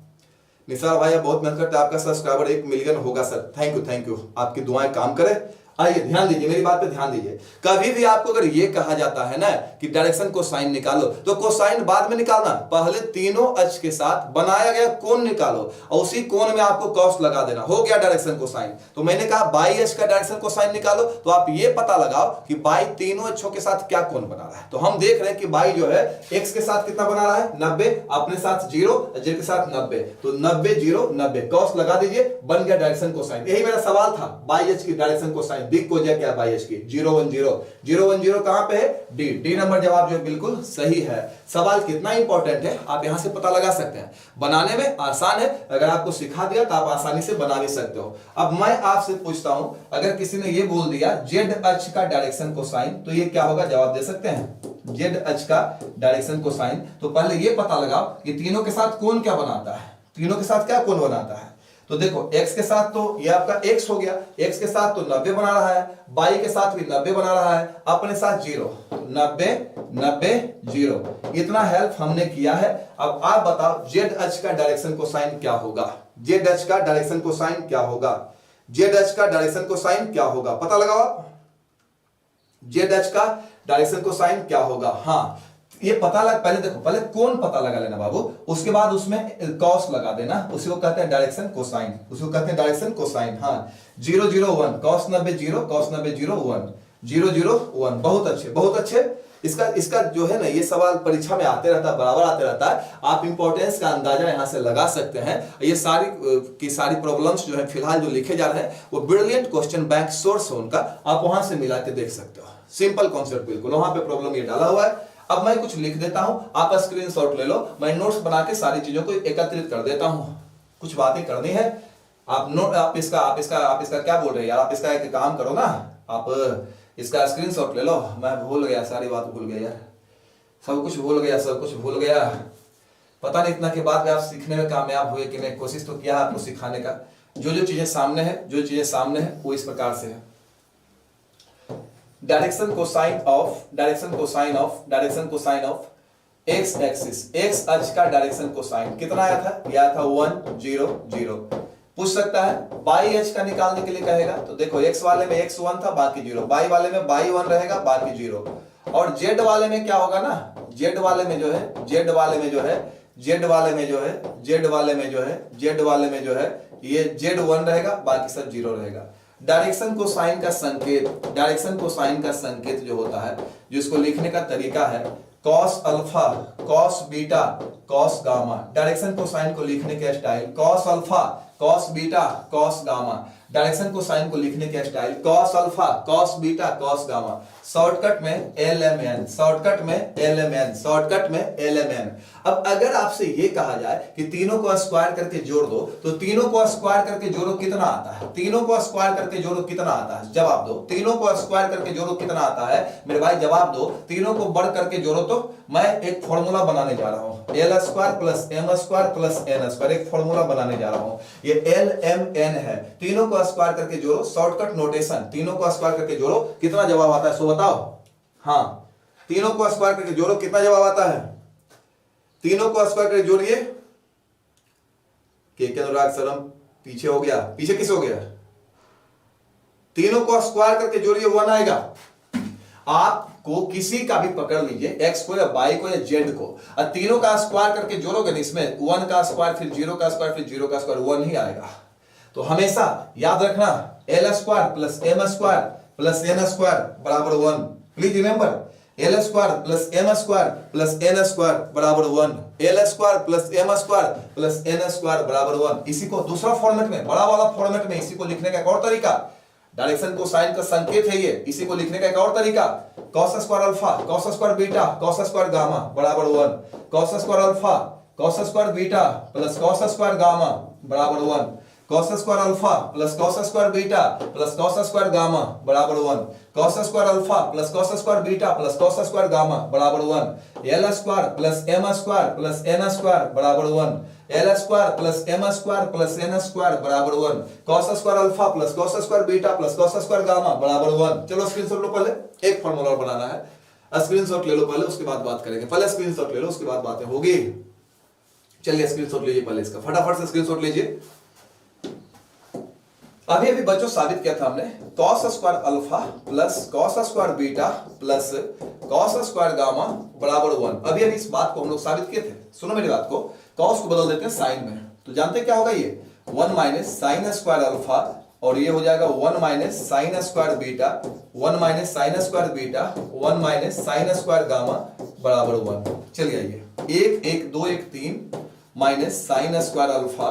निसार भाई बहुत मेहनत करते हैं, आपका सब्सक्राइबर 1 मिलियन होगा sir. Thank you, thank you. आपकी दुआएं काम करें। आइए ध्यान दीजिए, मेरी बात पे ध्यान दीजिए। कभी भी आपको अगर ये कहा जाता है ना कि डायरेक्शन कोसाइन निकालो, तो कोसाइन बाद में निकालना, पहले तीनों अक्ष के साथ बनाया गया कोण निकालो और उसी कोण में आपको कॉस लगा देना। हो गया डायरेक्शन कोसाइन। तो मैंने कहा बाई अक्ष का डायरेक्शन कोसाइन निकालो, तो आप ये पता लगाओ कि बाई तीनों अक्षों के साथ क्या कोण बना रहा है। तो हम देख रहे हैं कि बाई जो है एक्स के साथ कितना बना रहा है? 90, अपने साथ 0, जेड के साथ 90। तो 90 0 90 कॉस लगा दीजिए, बन गया डायरेक्शन कोसाइन। यही मेरा सवाल था, बाई अक्ष की डायरेक्शन कोसाइन दिख को क्या बाई अक्ष की 0 1 0 0 1 0 कहां पे है? डी। डी नंबर जवाब जो बिल्कुल सही है। सवाल कितना इंपॉर्टेंट है आप यहां से पता लगा सकते हैं। बनाने में आसान है, अगर आपको सिखा दिया तो आप आसानी से बना भी सकते हो। अब मैं आपसे पूछता हूं, अगर किसी ने ये बोल दिया जेड अक्ष का डायरेक्शन कोसाइन, तो ये क्या होगा? जवाब दे सकते हैं जेड अक्ष का डायरेक्शन कोसाइन। तो पहले ये पता लगाओ कि तीनों के साथ कोण क्या बनाता है, तीनों के साथ क्या कोण बनाता है। तो देखो x के साथ तो ये आपका x हो गया, x के साथ तो 90 बना रहा है, बाई के साथ भी 90 बना रहा है, अपने साथ 0, 90 90 0। इतना हेल्प हमने किया है। अब आप बताओ जेड अक्ष का डायरेक्शन कोसाइन क्या होगा? जेड एच का डायरेक्शन कोसाइन क्या होगा, जेड एच का डायरेक्शन कोसाइन क्या होगा, पता लगाओ आप, जेड एच का डायरेक्शन कोसाइन क्या होगा। हाँ ये पता लग, पहले देखो, पहले कौन पता लगा लेना बाबू, उसके बाद उसमें कॉस लगा देना, उसी को कहते हैं डायरेक्शन कोसाइन, उसको कहते हैं डायरेक्शन कोसाइन। हाँ 0 0 1 cos 90 0 cos 90 0 1 0 0 1, बहुत अच्छे बहुत अच्छे। इसका जो है ना ये सवाल परीक्षा में आते रहता है, बराबर आते रहता है, आप इंपॉर्टेंस का अंदाजा यहां से लगा सकते हैं। ये सारी की सारी प्रॉब्लम्स जो है फिलहाल जो लिखे जा रहे हैं वो ब्रिलियंट क्वेश्चन बैंक सोर्स है उनका, आप वहां से मिला के देख सकते हो, सिंपल कॉन्सेप्ट बिल्कुल, वहां पे प्रॉब्लम ये डाला हुआ है। अब मैं कुछ लिख देता हूं, आप स्क्रीनशॉट ले लो, मैं नोट्स बना के सारी चीजों को एकत्रित कर देता हूं, कुछ बातें करनी है। आप इसका क्या बोल रहे हैं यार, आप इसका एक काम करो ना, आप इसका स्क्रीनशॉट ले लो। मैं भूल गया, सारी बात भूल गया यार, सब कुछ भूल गया। पता नहीं इतना के बाद आप सीखने में कामयाब हुए कि नहीं, कोशिश तो किया आपको सिखाने का। जो चीजें सामने है वो इस प्रकार से है। Direction cosine of x axis, x अक्ष का डायरेक्शन कोसाइन कितना आया था, 1 0 0। पूछ सकता है बाई एच का निकालने के लिए कहेगा, तो देखो एक्स वाले में एक्स 1 था बाकी 0, बाई वाले में बाई 1 रहेगा बाकी 0, और जेड वाले में क्या होगा ना, जेड वाले में जो है ये जेड 1 रहेगा बाकी सब 0 रहेगा। डायरेक्शन कोसाइन का संकेत जो होता है, जिसको लिखने का तरीका है cos alpha, cos beta, cos gamma. Direction cosine को लिखने के style cos alpha, cos beta, cos gamma. Direction cosine को लिखने के style cos alpha, cos beta, cos gamma. Shortcut में LMN। अब अगर आपसे ये कहा जाए कि तीनों को स्क्वायर करके जोड़ दो, तो तीनों को स्क्वायर करके जोड़ो कितना आता है, तीनों को स्क्वायर करके जोड़ो कितना आता है, जवाब दो। तीनों को स्क्वायर करके जोड़ो कितना आता है मेरे भाई, जवाब दो। तीनों को बढ़ करके जोड़ो तो मैं एक फॉर्मूला बनाने जा रहा हूं, L square plus M square plus N square, एक फॉर्मूला बनाने जा रहा हूं, ये LMN है। तीनों को स्क्वायर करके जोड़ो, शॉर्टकट नोटेशन, तीनों को स्क्वायर करके जोड़ो कितना जवाब आता है, सो बताओ। हाँ तीनों को स्क्वायर करके जोड़ो कितना जवाब आता है, तीनों को स्क्वायर करके जोड़िए। के अनुराग शर्म पीछे हो गया, पीछे किस हो गया, तीनों को स्क्वायर करके जोड़िए 1 आएगा। आपको किसी का भी पकड़ लीजिए, एक्स को या वाई को या जेड को, और तीनों का स्क्वायर करके जोड़ोगे ना, इसमें 1 का स्क्वायर फिर 0 का स्क्वायर फिर 0 का स्क्वायर 1 ही आएगा। तो हमेशा याद रखना L square plus M square plus N square बराबर 1। Please remember L square plus M square plus N square बराबर 1, L square plus M square plus N square बराबर 1। इसी को दूसरा फॉर्मेट में, बड़ा वाला फॉर्मेट में इसी को लिखने का एक और तरीका, डायरेक्शन कोसाइन का संकेत है ये, इसी को लिखने का एक और तरीका, cos square alpha, cos square beta, cos square gamma बराबर 1, cos square alpha, cos square beta plus cos square gamma बराबर 1, cos square alpha plus cos square beta plus cos square gamma बराबर 1, cos square alpha plus cos square beta plus cos square gamma बराबर 1, L square plus M square plus N square बराबर 1, L square plus M square plus N square बराबर 1, cos square alpha plus cos square beta plus cos square gamma बराबर 1। चलो screenshot लो, पहले एक formula बनाना है, screenshot ले लो पहले, उसके बाद बात करेंगे। पहले स्क्रीनशॉट ले लो, उसके बाद बातें होगी। चलिए स्क्रीनशॉट लीजिए पहले इसका, फटाफट से स्क्रीनशॉट लीजिए। अभी बच्चों साबित किया था हमने cos square alpha plus cos square beta plus cos square gamma बराबर 1। अभी इस बात को हम लोग साबित किए थे, सुनो मेरी बात को, cos को बदल देते हैं साइन में, तो जानते हैं क्या होगा, ये 1 माइनस साइन स्क्वायर अल्फा, और ये हो जाएगा 1 minus sign square beta, 1 minus sign square beta, 1 minus sign square gamma बराबर 1। चलिए आइए 1 1 2 1 3 minus sign square alpha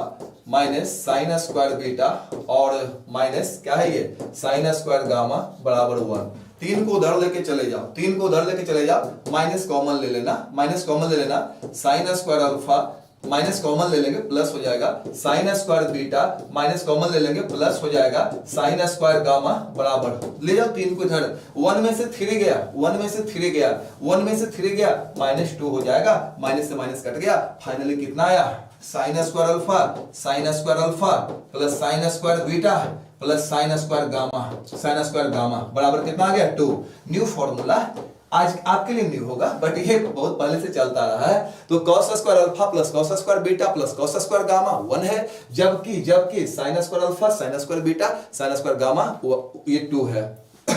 minus sign square beta और माइनस क्या है ये साइन स्क्वायर गामा बराबर 1। 3 को उधर लेके चले जाओ, 3 को उधर लेके चले जाओ, माइनस कॉमन ले लेना, माइनस कॉमन ले लेना, sign square alpha minus common ले लेंगे प्लस हो जाएगा sign square beta, minus common ले लेंगे प्लस हो जाएगा साइन स्क्वायर गामा बराबर, ले जाओ 3 को इधर, 1 में से 3 गया, 1 में से 3 गया, 1 में से 3 गया, -2 हो जाएगा, माइनस से माइनस कट गया, फाइनली कितना आया sign square alpha plus sine square beta plus sine square gamma बराबर कितना आ गया 2। न्यू फॉर्मूला आज आपके लिए नहीं होगा, बट ये बहुत पहले से चलता रहा है। तो cos square alpha plus cos square beta plus cos square gamma 1 है, जबकि sign square alpha sign square beta sine square gamma ये 2 है।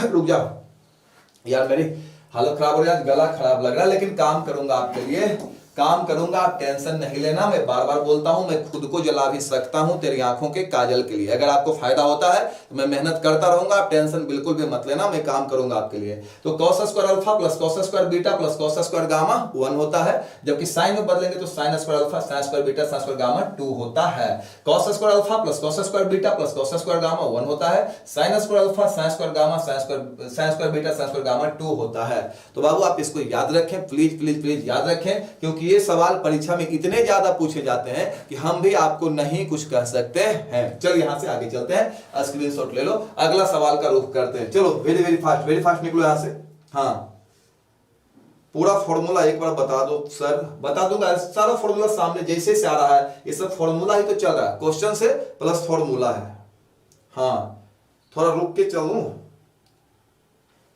रुक जाओ यार, मेरी हालत खराब हो रही है, गला खराब लग रहा है, लेकिन काम करूंगा आपके लिए, काम करूंगा, आप टेंशन नहीं लेना। मैं बार बार बोलता हूं, मैं खुद को जला भी सकता हूं तेरी आंखों के काजल के लिए। अगर आपको फायदा होता है तो मैं मेहनत करता रहूंगा, आप टेंशन बिल्कुल भी मत लेना, मैं काम करूंगा आपके लिए। तो cos square alpha plus cos square beta plus cos square gamma 1 होता है, जबकि साइन में बदलेंगे तो sign square alpha sign square beta sine square gamma 2 होता है। Cos square alpha plus cos square beta plus cos square gamma 1 होता है, sign square alpha sign square gamma sign square beta sine square gamma 2 होता है। तो बाबू आप इसको याद रखें, प्लीज प्लीज प्लीज याद रखें, क्योंकि ये सवाल परीक्षा में इतने ज्यादा पूछे जाते हैं कि हम भी आपको नहीं कुछ कह सकते हैं। चलो यहां से आगे चलते हैं, स्क्रीनशॉट ले लो, अगला सवाल का रुख करते हैं। चलो वेरी फास्ट निकलो यहां से। हाँ, पूरा फॉर्मूला एक बार बता दो सर। बता दूंगा, सारा फॉर्मूला सामने जैसे से आ रहा है, ये सब फॉर्मूला ही तो चल रहा है, क्वेश्चन से प्लस फॉर्मूला है। हाँ, थोड़ा रुक के चलूं,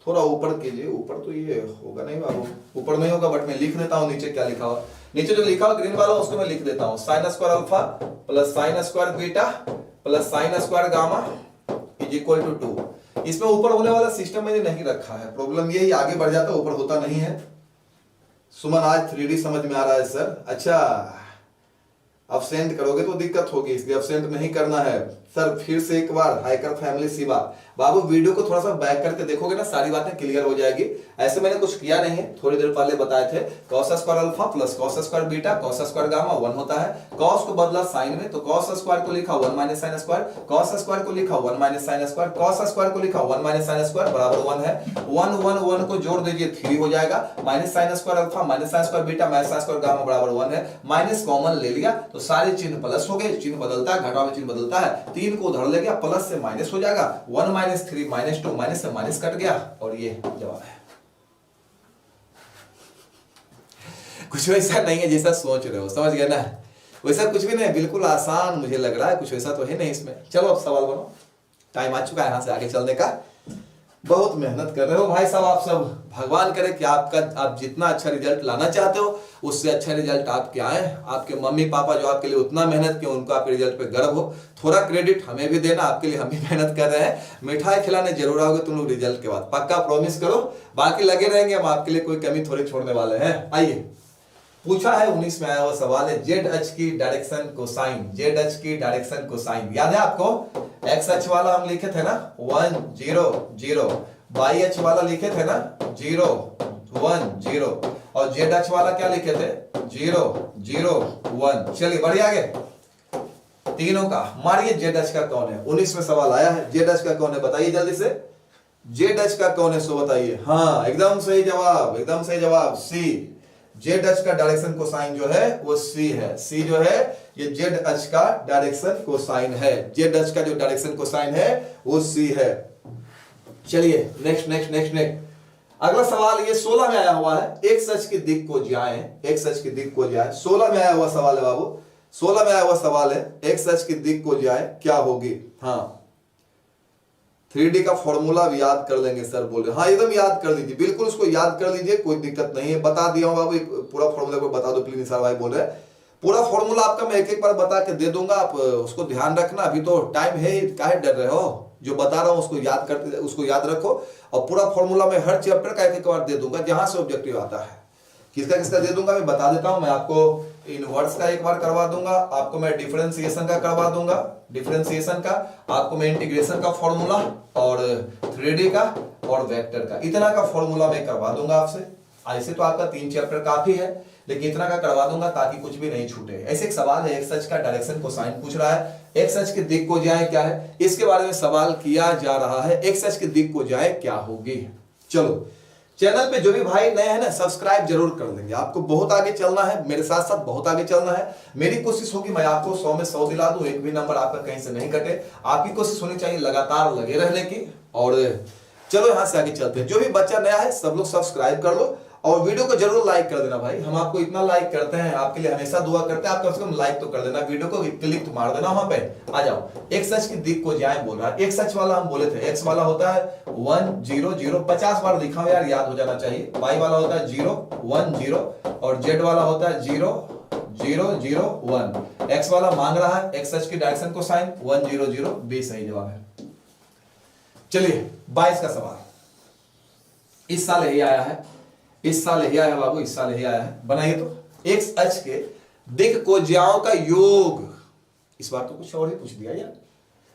थोड़ा ऊपर कीजिए, ऊपर तो ये होगा नहीं बाबू, ऊपर नहीं होगा, बट मैं लिख देता हूं नीचे क्या लिखा हुआ। नीचे जो लिखा हुआ ग्रीन वाला उसको मैं लिख देता हूं, sine square alpha plus sine square beta plus sine square gamma is equal to 2। इसमें ऊपर होने वाला सिस्टम मैंने नहीं रखा है, प्रॉब्लम यही, आगे बढ़ जाता ऊपर होता नहीं है। सुमन आज 3D समझ में आ रहा है सर, अच्छा अब्सेंट करोगे तो दिक्कत होगी, इसलिए अब्सेंट नहीं करना है सर। फिर से एक बार हाइकर फैमिली शिवा बाबू, वीडियो को थोड़ा सा बैक करके देखोगे ना, सारी बातें क्लियर हो जाएगी। ऐसे मैंने कुछ किया नहीं है, थोड़ी देर पहले बताए थे, cos square alpha plus cos square beta cos square gamma 1 होता है। कॉस को बदला साइन में, तो कॉस स्क्वायर को लिखा 1 minus sine square, cos square को लिखा 1 minus sine square, cos square को लिखा 1 माइनस साइन स्क्वायर बराबर 1 है। 1 को जोड़ दीजिए 3 हो जाएगा, minus sign square alpha minus sign square beta minus sign square gamma बराबर 1 है। माइनस कॉमन ले लिया तो सारे चिन्ह प्लस हो गए, चिन्ह बदलता है, घटाव में चिन्ह बदलता है, 3 को उधर ले गया, प्लस से माइनस हो जाएगा, 1 माइनस 3 माइनस 2 माइनस से माइनस कट गया, और ये जवाब है। कुछ वैसा नहीं है जैसा सोच रहे हो, समझ गए ना, वैसा कुछ भी नहीं, बिल्कुल आसान मुझे लग रहा है, कुछ वैसा तो है नहीं इसमें। चलो अब सवाल बनाओ, टाइम आ चुका है यहां से आगे चलने का। बहुत मेहनत कर रहे हो भाई साहब आप सब, भगवान करे कि आप जितना अच्छा रिजल्ट लाना चाहते हो उससे अच्छा रिजल्ट आपके आए। आपके मम्मी पापा जो आपके लिए उतना मेहनत किए, उनको आपके रिजल्ट पे गर्व हो। थोड़ा क्रेडिट हमें भी देना, आपके लिए हम भी मेहनत कर रहे हैं। मिठाई खिलाने जरूर आओगे तुम लोग रिजल्ट के बाद, पक्का प्रॉमिस करो, बाकी लगे रहेंगे हम आपके लिए, कोई कमी थोड़ी छोड़ने वाले हैं। आइए, पूछा है 19 में आया हुआ सवाल है, जेड अक्ष की डायरेक्शन कोसाइन, जेड अक्ष की डायरेक्शन कोसाइन याद है आपको? एक्स अक्ष वाला हम लिखे थे ना 1 0 0, वाई अक्ष वाला लिखे थे ना 0 1 0, और जेड अक्ष वाला क्या लिखे थे 0 0 1। चलिए बढ़िया, आगे तीनों का मारिए, जेड अक्ष का कौन है? 19 में सवाल आया है, जेड अक्ष का कौन है बताइए जल्दी से, जेड अक्ष का कौन है सो बताइए। हाँ एकदम सही जवाब, एकदम सही जवाब, सी। जेड अक्ष का डायरेक्शन कोसाइन जो है वो सी है, सी जो है ये जेड अक्ष का डायरेक्शन कोसाइन है, जेड अक्ष का जो डायरेक्शन कोसाइन है वो सी है। चलिए नेक्स्ट नेक्स्ट नेक्स्ट नेक्स्ट अगला सवाल ये 16 में आया हुआ है, एक्स अक्ष की दिक् को जाए, एक्स अक्ष की दिक् को जाए, 16 में आया हुआ सवाल है बाबू, 16 में आया हुआ सवाल है, एक्स अक्ष की दिक् को जाए क्या होगी? हाँ 3D का फॉर्मूला भी याद कर लेंगे सर बोल रहे, हाँ एकदम याद कर लीजिए, बिल्कुल उसको याद कर लीजिए, कोई दिक्कत नहीं है। बता दिया हूं बाबू, पूरा फॉर्मूला को बता दो प्लीज, निसार भाई बोल रहे हैं पूरा फॉर्मूला आपका मैं एक एक बार बता के दे दूंगा, आप उसको ध्यान रखना, अभी तो टाइम है, काहे डर रहे हो? जो बता रहा हूं उसको याद करते, उसको याद रखो, और पूरा फॉर्मूला मैं हर चैप्टर का एक एक बार दे दूंगा, जहां से ऑब्जेक्टिव आता है किसका किसका दे दूंगा मैं बता देता हूं। मैं आपको इनवर्स का एक बार करवा दूंगा, आपको मैं डिफरेंशिएशन का करवा दूंगा, डिफरेंशिएशन का आपको मैं इंटीग्रेशन का फॉर्मूला, और 3D का और वेक्टर का, इतना का फॉर्मूला मैं करवा दूंगा आपसे। ऐसे तो आपका 3 चैप्टर काफी है, लेकिन इतना का करवा दूंगा ताकि कुछ भी नहीं छूटे। ऐसे एक सवाल है, एक्स अक्ष का डायरेक्शन कोसाइन पूछ रहा है, एक्स अक्ष की दिक् को जाए क्या है, इसके बारे में सवाल किया जा रहा है, एक्स अक्ष की दिक् को जाए क्या होगी। चलो चैनल पे जो भी भाई नए हैं ना, सब्सक्राइब जरूर कर देंगे, आपको बहुत आगे चलना है, मेरे साथ साथ बहुत आगे चलना है। मेरी कोशिश होगी मैं आपको 100 में 100 दिला दूं, एक भी नंबर आपका कहीं से नहीं कटे, आपकी कोशिश होनी चाहिए लगातार लगे रहने की। और चलो यहां से आगे चलते हैं, जो भी बच्चा नया है सब लोग सब्सक्राइब कर लो, और वीडियो को जरूर लाइक कर देना भाई, हम आपको इतना लाइक करते हैं, आपके लिए हमेशा दुआ करते हैं, आप कम से कम लाइक तो कर देना, वीडियो को क्लिक तो मार देना वहां पे। आ जाओ, एक सच की दिक को ज्याए बोल रहा है। एक सच वाला हम बोले थे, एक्स वाला होता है 1 0 0, 50 बार लिखा हो यार, याद हो जाना चाहिए। वाई वाला होता है 0 1 0 और जेड वाला होता है 0 0 0 1। एक्स वाला मांग रहा है एक्स सच की डायरेक्शन को साइन 1 0 0, बी सही जवाब है। चलिए 22 का सवाल, इस साल यही आया है, इस साल यही आया है बाबू, इस साल यही आया है। बनाइए तो एक्स अक्ष के दिक्कोज्याओं का योग, इस बार तो कुछ और ही पूछ दिया यार,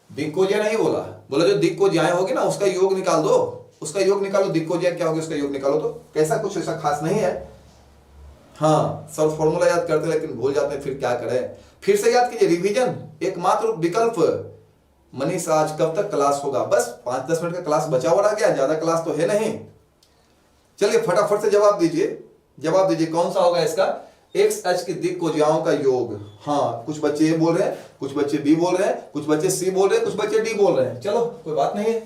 दिक्कोज्या नहीं बोला, बोला जो दिक्कोज्याएं होगी ना उसका योग निकाल दो, उसका योग निकालो, दिक्कोज्या क्या होगी उसका योग निकालो। तो कैसा कुछ ऐसा खास नहीं है। हाँ सब फॉर्मूला याद करते लेकिन भूल जाते हैं, फिर क्या करें, फिर से याद कीजिए, रिवीजन एकमात्र विकल्प। मनीष आज कब तक क्लास होगा? बस 5-10 मिनट का क्लास बचा हुआ रह गया, ज्यादा क्लास तो है नहीं। चलिए फटाफट से जवाब दीजिए, जवाब दीजिए कौन सा होगा इसका? एक्स अक्ष की दिक्कोज्याओं का योग। हाँ कुछ बच्चे ए बोल रहे हैं, कुछ बच्चे बी बोल रहे हैं, कुछ बच्चे सी बोल रहे हैं, कुछ बच्चे डी बोल रहे हैं। चलो कोई बात नहीं है,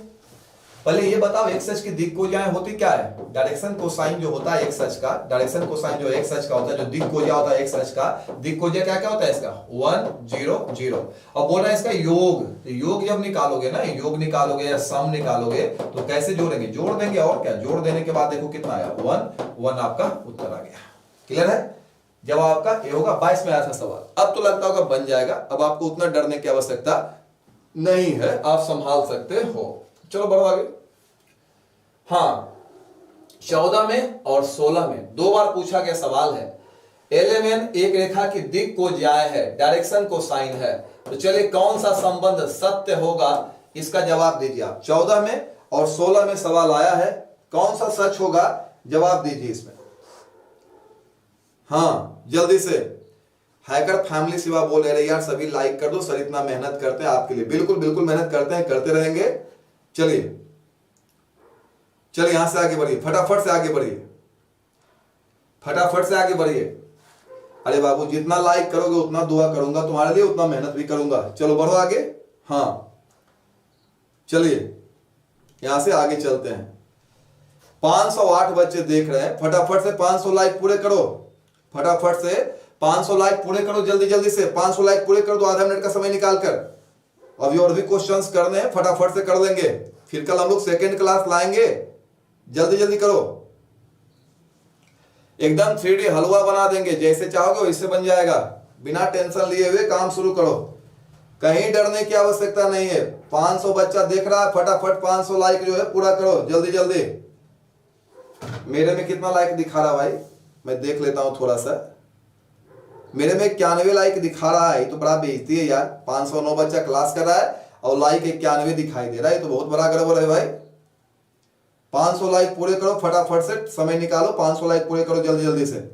पहले ये बताओ एक्स अक्ष की दिक्कोज्याएं होती क्या है? डायरेक्शन कोसाइन जो होता है एक्स अक्ष का, डायरेक्शन कोसाइन जो एक्स अक्ष का होता है, जो दिक्कोज्या होता है एक्स अक्ष का, दिक्कोज्या क्या क्या होता है इसका? 1 0 0। अब बोल रहा है इसका योग, तो योग जब निकालोगे ना, योग निकालोगे या सम निकालोगे तो कैसे जोड़ेंगे? जोड़ देंगे, और क्या, जोड़ देने के बाद देखो कितना आया 1 1, आपका उत्तर आ गया। क्लियर है? जवाब आपका ये होगा। 22 में आया था सवाल, अब तो लगता होगा बन जाएगा, अब आपको उतना डरने की आवश्यकता नहीं है, आप संभाल सकते हो। चलो बढ़ो आगे। हाँ 14 में और 16 में 2 बार पूछा गया सवाल है। एलएमएन एक रेखा की दिक को ज्याय है, डायरेक्शन को साइन है, तो चलिए कौन सा संबंध सत्य होगा, इसका जवाब दीजिए आप। 14 में और 16 में सवाल आया है, कौन सा सच होगा, जवाब दीजिए इसमें। हाँ जल्दी से, हैकर फैमिली सिवा बोल रहे यार सभी लाइक कर दो सर, इतना मेहनत करते हैं आपके लिए। बिल्कुल बिल्कुल मेहनत करते हैं, करते रहेंगे। चलिए चलिए यहां से आगे बढ़िए, फटाफट से आगे बढ़िए, फटाफट से आगे बढ़िए। अरे बाबू जितना लाइक करोगे उतना दुआ करूंगा तुम्हारे लिए, उतना मेहनत भी करूंगा। चलो बढ़ो आगे। हाँ चलिए यहां से आगे चलते हैं। 508 बच्चे देख रहे हैं, फटाफट से 500 लाइक पूरे करो, फटाफट से 500 लाइक पूरे करो, जल्दी जल्दी से 500 लाइक पूरे कर दो आधा मिनट का समय निकाल कर। अभी और भी क्वेश्चंस करने हैं, फटाफट से कर देंगे, फिर कल हम लोग सेकेंड क्लास लाएंगे। जल्दी जल्दी करो, एकदम 3D हलवा बना देंगे, जैसे चाहोगे वैसे बन जाएगा। बिना टेंशन लिए हुए काम शुरू करो, कहीं डरने की आवश्यकता नहीं है। 500 बच्चा देख रहा है, फटाफट 500 लाइक जो है पूरा करो, जल्दी जल्दी। मेरे में कितना लाइक दिखा रहा भाई, मैं देख लेता हूं थोड़ा सा। मेरे में 91 लाइक दिखा रहा है, ये तो बड़ा बेइज्जती है यार। 509 बच्चा क्लास कर रहा है और लाइक 91 दिखाई दे रहा है, ये तो बहुत बड़ा गड़बड़ है भाई। 500 लाइक पूरे करो, फटाफट से समय निकालो, 500 लाइक पूरे करो जल्दी जल्दी से।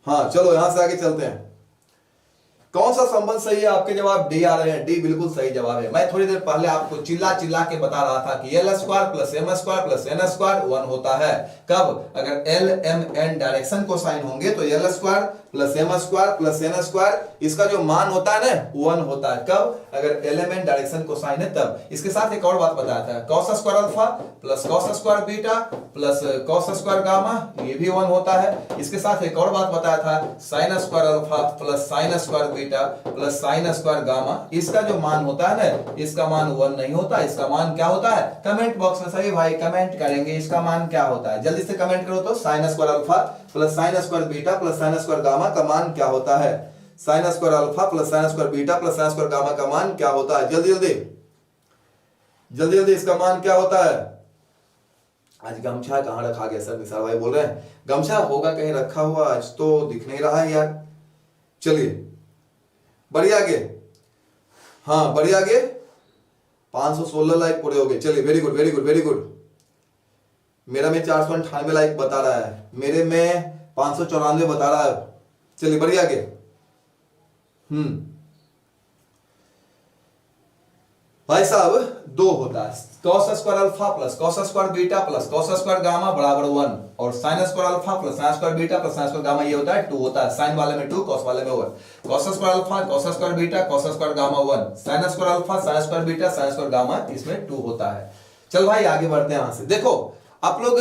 हाँ चलो यहां से आगे चलते हैं। कौन सा संबंध सही है? आपके जवाब डी आ रहे हैं, डी बिल्कुल सही जवाब है। मैं थोड़ी देर पहले आपको चिल्ला चिल्ला के बता रहा था कि L square plus M square plus N square 1 होता है। कब? अगर L M N direction cosine होंगे तो L square plus M square plus N square, इसका जो मान होता है ना 1 होता है। कब? अगर एल एम एन डायरेक्शन को साइन है तब। इसके साथ एक और बात बताया था, cos square alpha plus cos square beta plus cos square gamma, ये भी 1 होता है। इसके साथ एक और बात बताया था, sign square alpha plus sine square beta plus sine square gamma, इसका जो मान होता है ना, इसका मान 1 नहीं होता, इसका मान क्या होता है? कमेंट बॉक्स में सभी भाई कमेंट करेंगे इसका मान क्या होता है, जल्दी से कमेंट करो तो। Sign square alpha plus sine square beta plus sine square gamma का मान क्या होता है? Sign square alpha plus sine square beta plus sine square gamma का मान क्या होता है? जल्दी जल्दी जल्दी जल्दी, इसका मान क्या होता है? आज गमछा कहां रखा गया सर? निसार भाई बोल रहे हैं गमछा होगा कहीं रखा हुआ, आज तो दिख नहीं रहा है यार। चलिए बढ़िया आगे, हाँ बढ़िया आगे। 516 लाइक पूरे हो गए, चलिए very good very good very good. मेरा में 498 लाइक बता रहा है, मेरे में 594 बता रहा है। चलिए बढ़िया आगे। भाई साहब 2 होता है, cos square alpha plus cos square beta plus cos square gamma बराबर 1, और sign square alpha plus sine square beta plus sine square gamma ये होता है 2 होता है। साइन वाले में 2, कॉस वाले में 1। Cos square alpha cos square beta cos square gamma 1, sign square alpha sign square beta sine square gamma, इसमें 2 होता है। चल भाई आगे बढ़ते हैं यहां से। देखो आप लोग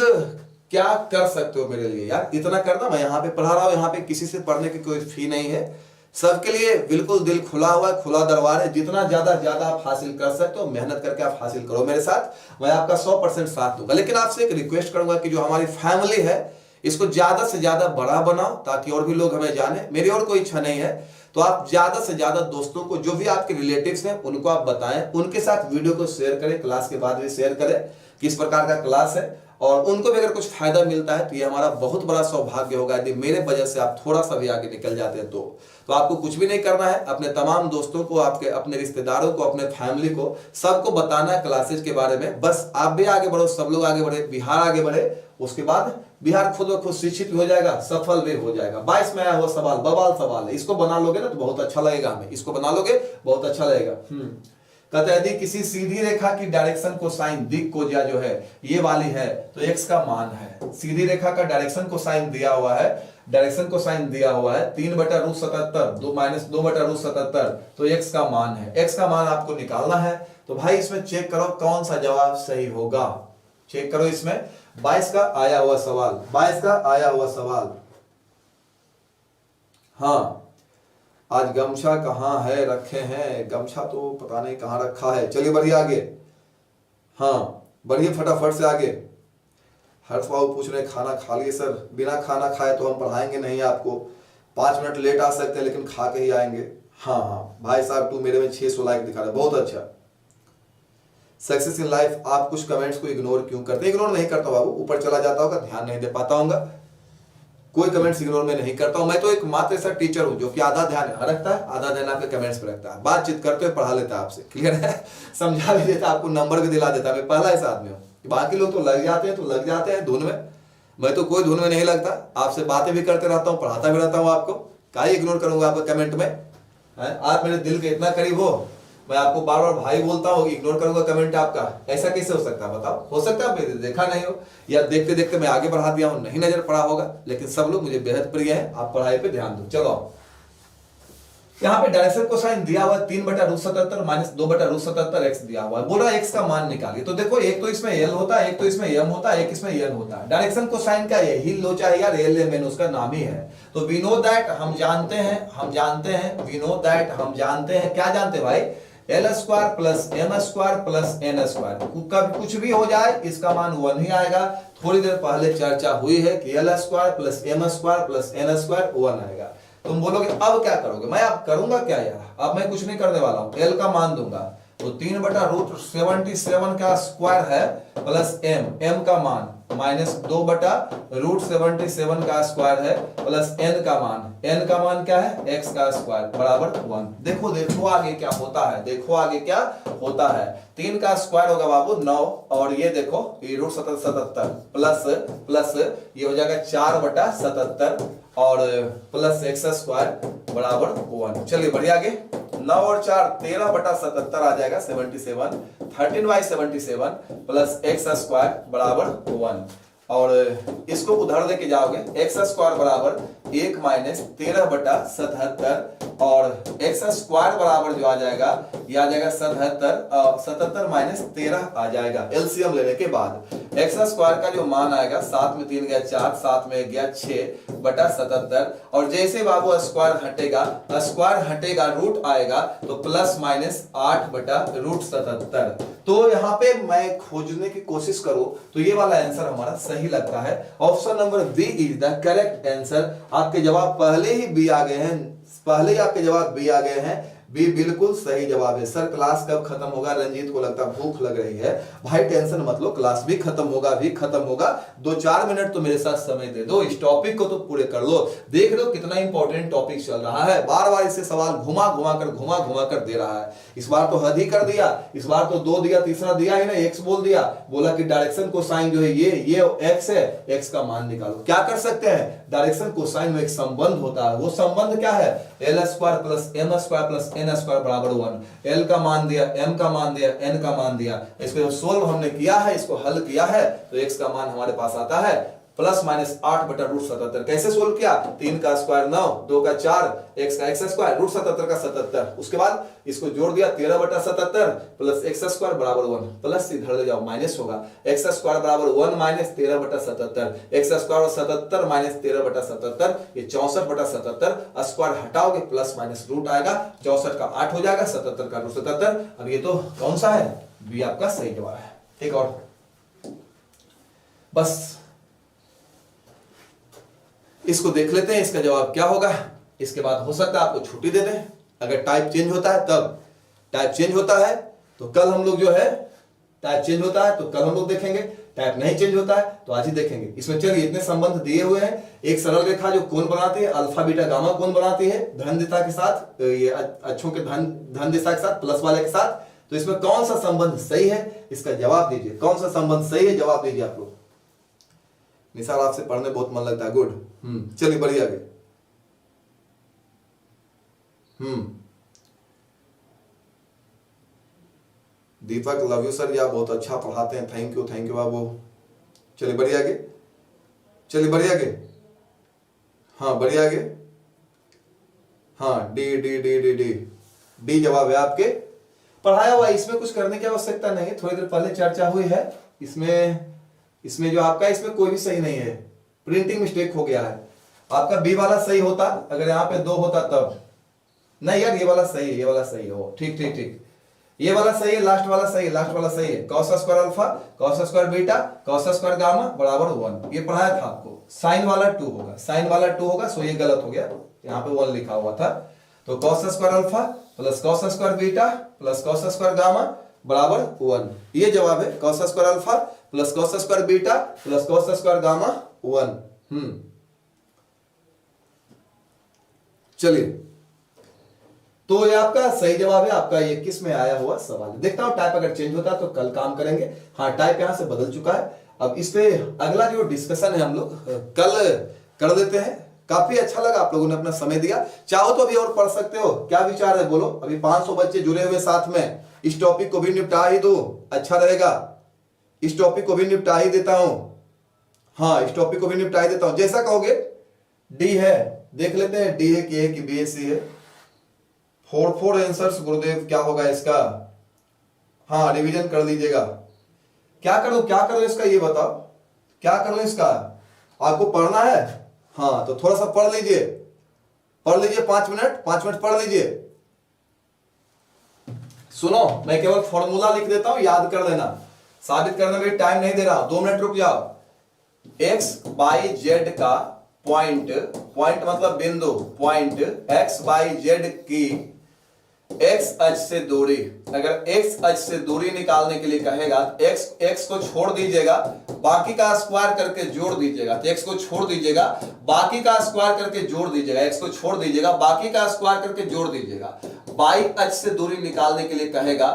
क्या कर सकते हो मेरे लिए यार, इतना करना। मैं यहाँ पे पढ़ा रहा हूँ, यहाँ पे किसी से पढ़ने की कोई फी नहीं है, सबके लिए बिल्कुल दिल खुला हुआ है, खुला दरबार है। जितना ज्यादा आप हासिल कर सकते हो मेहनत करके आप हासिल करो मेरे साथ, मैं आपका 100% साथ दूंगा। लेकिन आपसे एक रिक्वेस्ट करूंगा कि जो हमारी फैमिली है इसको ज्यादा से ज्यादा बड़ा बनाओ ताकि और भी लोग हमें जाने। मेरी और कोई इच्छा नहीं है, तो आप ज्यादा से ज्यादा दोस्तों को, जो भी आपके रिलेटिव्स हैं उनको आप बताएं, उनके साथ वीडियो को शेयर करें, क्लास के बाद भी शेयर करें किस प्रकार का क्लास है, और उनको भी अगर कुछ फायदा मिलता है तो ये हमारा बहुत बड़ा सौभाग्य होगा। यदि मेरे वजह से आप थोड़ा सा भी आगे निकल जाते हैं तो आपको कुछ भी नहीं करना है, अपने तमाम दोस्तों को, आपके अपने रिश्तेदारों को, अपने फैमिली को, सबको बताना है क्लासेज के बारे में। बस आप भी आगे बढ़ो, सब लोग आगे बढ़े, बिहार आगे बढ़े, उसके बाद बिहार खुद ब खुद शिक्षित हो जाएगा, सफल भी हो जाएगा। 22 में आया हुआ सवाल बवाल सवाल है, इसको बना लोगे ना तो बहुत अच्छा लगेगा हमें, इसको बना लोगे बहुत अच्छा लगेगा। कहते हैं यदि किसी सीधी रेखा की डायरेक्शन कोसाइन दिक कोजा जो है ये वाली है तो x का मान है। सीधी रेखा का डायरेक्शन कोसाइन दिया हुआ है, डायरेक्शन कोसाइन दिया हुआ है 3/√77, 2/√77, तो x का मान है। x का मान आपको निकालना है, तो भाई इसमें चेक करो कौन सा जवाब सही होगा। चेक करो इसमें 22 का आया हुआ सवाल, 22 का आया हुआ सवाल। हाँ, आज गमछा कहाँ है, रखे हैं गमछा तो पता नहीं कहाँ रखा है। चलिए बढ़िए आगे, हाँ बढ़िए फटाफट से आगे। हर्ष बाबू पूछ रहे खाना खा लिए सर, बिना खाना खाए तो हम पढ़ाएंगे नहीं आपको, 5 मिनट लेट आ सकते हैं लेकिन खा के ही आएंगे। हाँ हाँ भाई साहब, तू मेरे में 600 लाइक दिखा रहा है, बहुत अच्छा। सक्सेस इन लाइफ, आप कुछ कमेंट्स को इग्नोर क्यों करते हैं? इग्नोर नहीं करता बाबू, ऊपर चला जाता होगा, ध्यान नहीं दे पाता होगा, कोई कमेंट्स इग्नोर में नहीं करता हूं। मैं तो एक मात्र ऐसा टीचर हूं जो कि आधा ध्यान रखता है, आधा ध्यान आपके कमेंट्स पे रखता है, बातचीत करते हुए पढ़ा लेता है आपसे, क्लियर है, समझा भी देता, आपको नंबर भी दिला देता है। मैं पहला ऐसा आदमी हूँ, बाकी लोग तो लग जाते हैं, तो लग जाते हैं धुन में, मैं तो कोई धुन में नहीं लगता, आपसे बातें भी करते रहता हूँ, पढ़ाता भी रहता हूँ आपको, क्या इग्नोर करूंगा आपका कमेंट में? आप मेरे दिल के इतना करीब हो, मैं आपको बार बार भाई बोलता हूँ, इग्नोर करूंगा कमेंट आपका? ऐसा कैसे हो सकता है बताओ? हो सकता है आपने देखा नहीं हो, या देखते देखते मैं आगे बढ़ा दिया हूं, नहीं नजर पड़ा होगा, लेकिन सब लोग मुझे बेहद प्रिय है, आप पढ़ाई पे ध्यान दो। चलो यहाँ पे डायरेक्शन कोसाइन दिया हुआ 3/√77 माइनस 2/√77 x दिया हुआ है, बोल रहा है x का मान निकालिए। तो देखो एक तो इसमें l होता है, एक तो इसमें m होता है, एक इसमें n होता है। डायरेक्शन कोसाइन का यही लोचा है यार, LMN उसका नाम ही है। तो वी नो दैट, हम जानते हैं, वी नो दैट हम जानते हैं, क्या जानते हैं भाई? l² plus m² plus n², कब कुछ भी हो जाए इसका मान 1 ही आएगा। थोड़ी देर पहले चर्चा हुई है कि l² plus m² plus n² 1 आएगा। तुम बोलोगे अब क्या करोगे? मैं अब करूंगा क्या यार, अब मैं कुछ नहीं करने वाला हूं, l का मान दूंगा, तो 3/√77 का स्क्वायर है प्लस m का मान माइनस 2/√77 का स्क्वायर है प्लस n का मान क्या है? x का स्क्वायर बराबर 1। देखो आगे क्या होता है, देखो आगे क्या होता है। 3 का स्क्वायर होगा बाबू 9, और ये देखो ये √77 प्लस ये हो जाएगा 4/77 और प्लस x² बराबर 1। चलिए बढ़िया आगे, 9 और 4 13/77 आ जाएगा 77, 13/77 प्लस x² बराबर 1, और इसको उधर लेके जाओगे, x² बराबर 1 माइनस 13/77 और x² बराबर जो आ जाएगा ये आ जाएगा 77 माइनस 13 आ जाएगा एलसीएम लेने के बाद। x² का जो मान आएगा 7 में 3 गया 4, 7 में गया 6/77, और जैसे बाबू स्क्वायर हटेगा रूट आएगा तो प्लस माइनस 8/√77। तो यहाँ पे मैं खोजने की कोशिश करूं तो ये वाला आंसर हमारा सही लगता है, option number B is the correct answer. आपके जवाब पहले ही बी आ गए हैं, पहले ही आपके जवाब बी आ गए हैं, बी बिल्कुल सही जवाब है। सर क्लास कब खत्म होगा? रंजीत को लगता भूख लग रही है। भाई टेंशन मत लो, क्लास भी खत्म होगा, 2-4 मिनट तो मेरे साथ समय दे दो, इस टॉपिक को तो पूरे कर लो। देख लो कितना इंपॉर्टेंट टॉपिक चल रहा है, बार बार इसे सवाल घुमा घुमा कर दे रहा है। इस बार तो हद ही कर दिया, इस बार तो 2 दिया, तीसरा दिया ही ना, x बोल दिया, बोला कि डायरेक्शन कोसाइन जो है ये x है, x का मान निकालो। क्या कर सकते हैं? डायरेक्शन कोसाइन में एक संबंध होता है, वो संबंध क्या है? l² plus m² plus n² बराबर 1। l का मान दिया, m का मान दिया, n का मान दिया, इसको सोल्व हमने किया है, इसको हल किया है, तो x का मान हमारे पास आता है प्लस माइनस 8/√77। कैसे सोल्व किया? 3 का स्क्वायर 9, 2 का 4, x का x स्क्वायर, √77 का 77। उसके बाद इसको जोड़ दिया 13/77 प्लस x स्क्वायर बराबर 1, प्लस इधर ले जाओ माइनस होगा, x स्क्वायर बराबर 1 माइनस 13/77, x स्क्वायर और 77 माइनस 13/77, ये 64/77। स्क्वायर हटाओगे प्लस माइनस रूट आएगा, 64 का 8 हो जाएगा, 77 का √77। अब ये तो कौन सा है? बी आपका सही जवाब है। एक और बस इसको देख लेते हैं, इसका जवाब क्या होगा। इसके बाद हो सकता है आपको छुट्टी दे दें, अगर टाइप चेंज होता है तब। टाइप चेंज होता है तो कल हम लोग जो है, टाइप चेंज होता है तो कल हम लोग देखेंगे, टाइप नहीं चेंज होता है तो आज ही देखेंगे। इसमें चलिए इतने संबंध दिए हुए हैं। एक सरल रेखा जो कोण बनाती है, अल्फा बीटा गामा कोण बनाती है धन दिशा के साथ, ये अक्षों के धन दिशा के साथ, प्लस वाले के साथ। तो इसमें कौन सा संबंध सही है, इसका जवाब दीजिए। कौन सा संबंध सही है, जवाब दीजिए आप लोग। निसार आपसे पढ़ने बहुत मन लगता है, गुड। चलिए बढ़िया आगे। दीपक लव यू सर, या बहुत अच्छा पढ़ाते हैं, थैंक यू बाबू। चलिए बढ़िया आगे, चलिए बढ़िया आगे। हाँ बढ़िया आगे। हाँ D D D D D D जवाब है आपके। पढ़ाया हुआ, इसमें कुछ करने की आवश्यकता नहीं है, थोड़ी देर पहले चर्चा हुई है। इसमें जो आपका, इसमें कोई भी सही नहीं है, प्रिंटिंग मिस्टेक हो गया है। आपका बी वाला सही होता अगर यहाँ पे 2 होता तब। नहीं यार, ये वाला सही है, ये वाला सही है, ठीक ठीक ठीक, ये वाला सही है, लास्ट वाला सही है, लास्ट वाला सही है। Cos square alpha, cos square beta, cos square gamma बराबर 1, ये पढ़ाया था आपको। साइन वाला 2 होगा, साइन वाला 2 होगा, सो ये गलत हो गया, यहाँ पे 1 लिखा हुआ था। तो cos square alpha plus cos square beta plus cos square gamma बराबर 1, ये जवाब है। Cos square alpha plus cos square beta plus cos square gamma 1। चलिए, तो ये आपका सही जवाब है। आपका 21 में आया हुआ सवाल है। देखता हूं टाइप अगर चेंज होता है तो कल काम करेंगे। हाँ, टाइप यहां से बदल चुका है। अब इस पे अगला जो डिस्कशन है हम लोग कल कर देते हैं। काफी अच्छा लगा, आप लोगों ने अपना समय दिया। चाहो तो अभी और पढ़ सकते हो, क्या विचार है बोलो। अभी 500 बच्चे जुड़े हुए साथ में, इस टॉपिक को भी निपटा ही दो, अच्छा रहेगा। इस टॉपिक को भी निपटा ही देता हूं। हाँ, इस टॉपिक को भी निपटा ही देता हूं, जैसा कहोगे। डी है, देख लेते हैं डी है कि बी ए सी है। 4 आंसर्स गुरुदेव, क्या होगा इसका। हाँ, रिवीजन कर लीजिएगा। क्या करो इसका, ये बताओ क्या करो इसका। आपको पढ़ना है, हाँ तो थोड़ा सा पढ़ लीजिए 5 मिनट पढ़ लीजिए। सुनो, मैं केवल फॉर्मूला लिख देता हूं, याद कर लेना। साबित करने में टाइम नहीं दे रहा हूं, 2 मिनट रुक जाओ। एक्स बाई जेड का पॉइंट मतलब बिंदु, पॉइंट एक्स बाई जेड की एक्स अक्ष से दूरी, अगर एक्स अक्ष से दूरी निकालने के लिए कहेगा, एक्स को छोड़ दीजिएगा, बाकी का स्क्वायर करके जोड़ दीजिएगा। तो एक्स को छोड़ दीजिएगा, बाकी का स्क्वायर करके जोड़ दीजिएगा। एक्स को छोड़ दीजिएगा, बाकी का स्क्वायर करके जोड़ दीजिएगा। बाई अक्ष से दूरी निकालने के लिए कहेगा,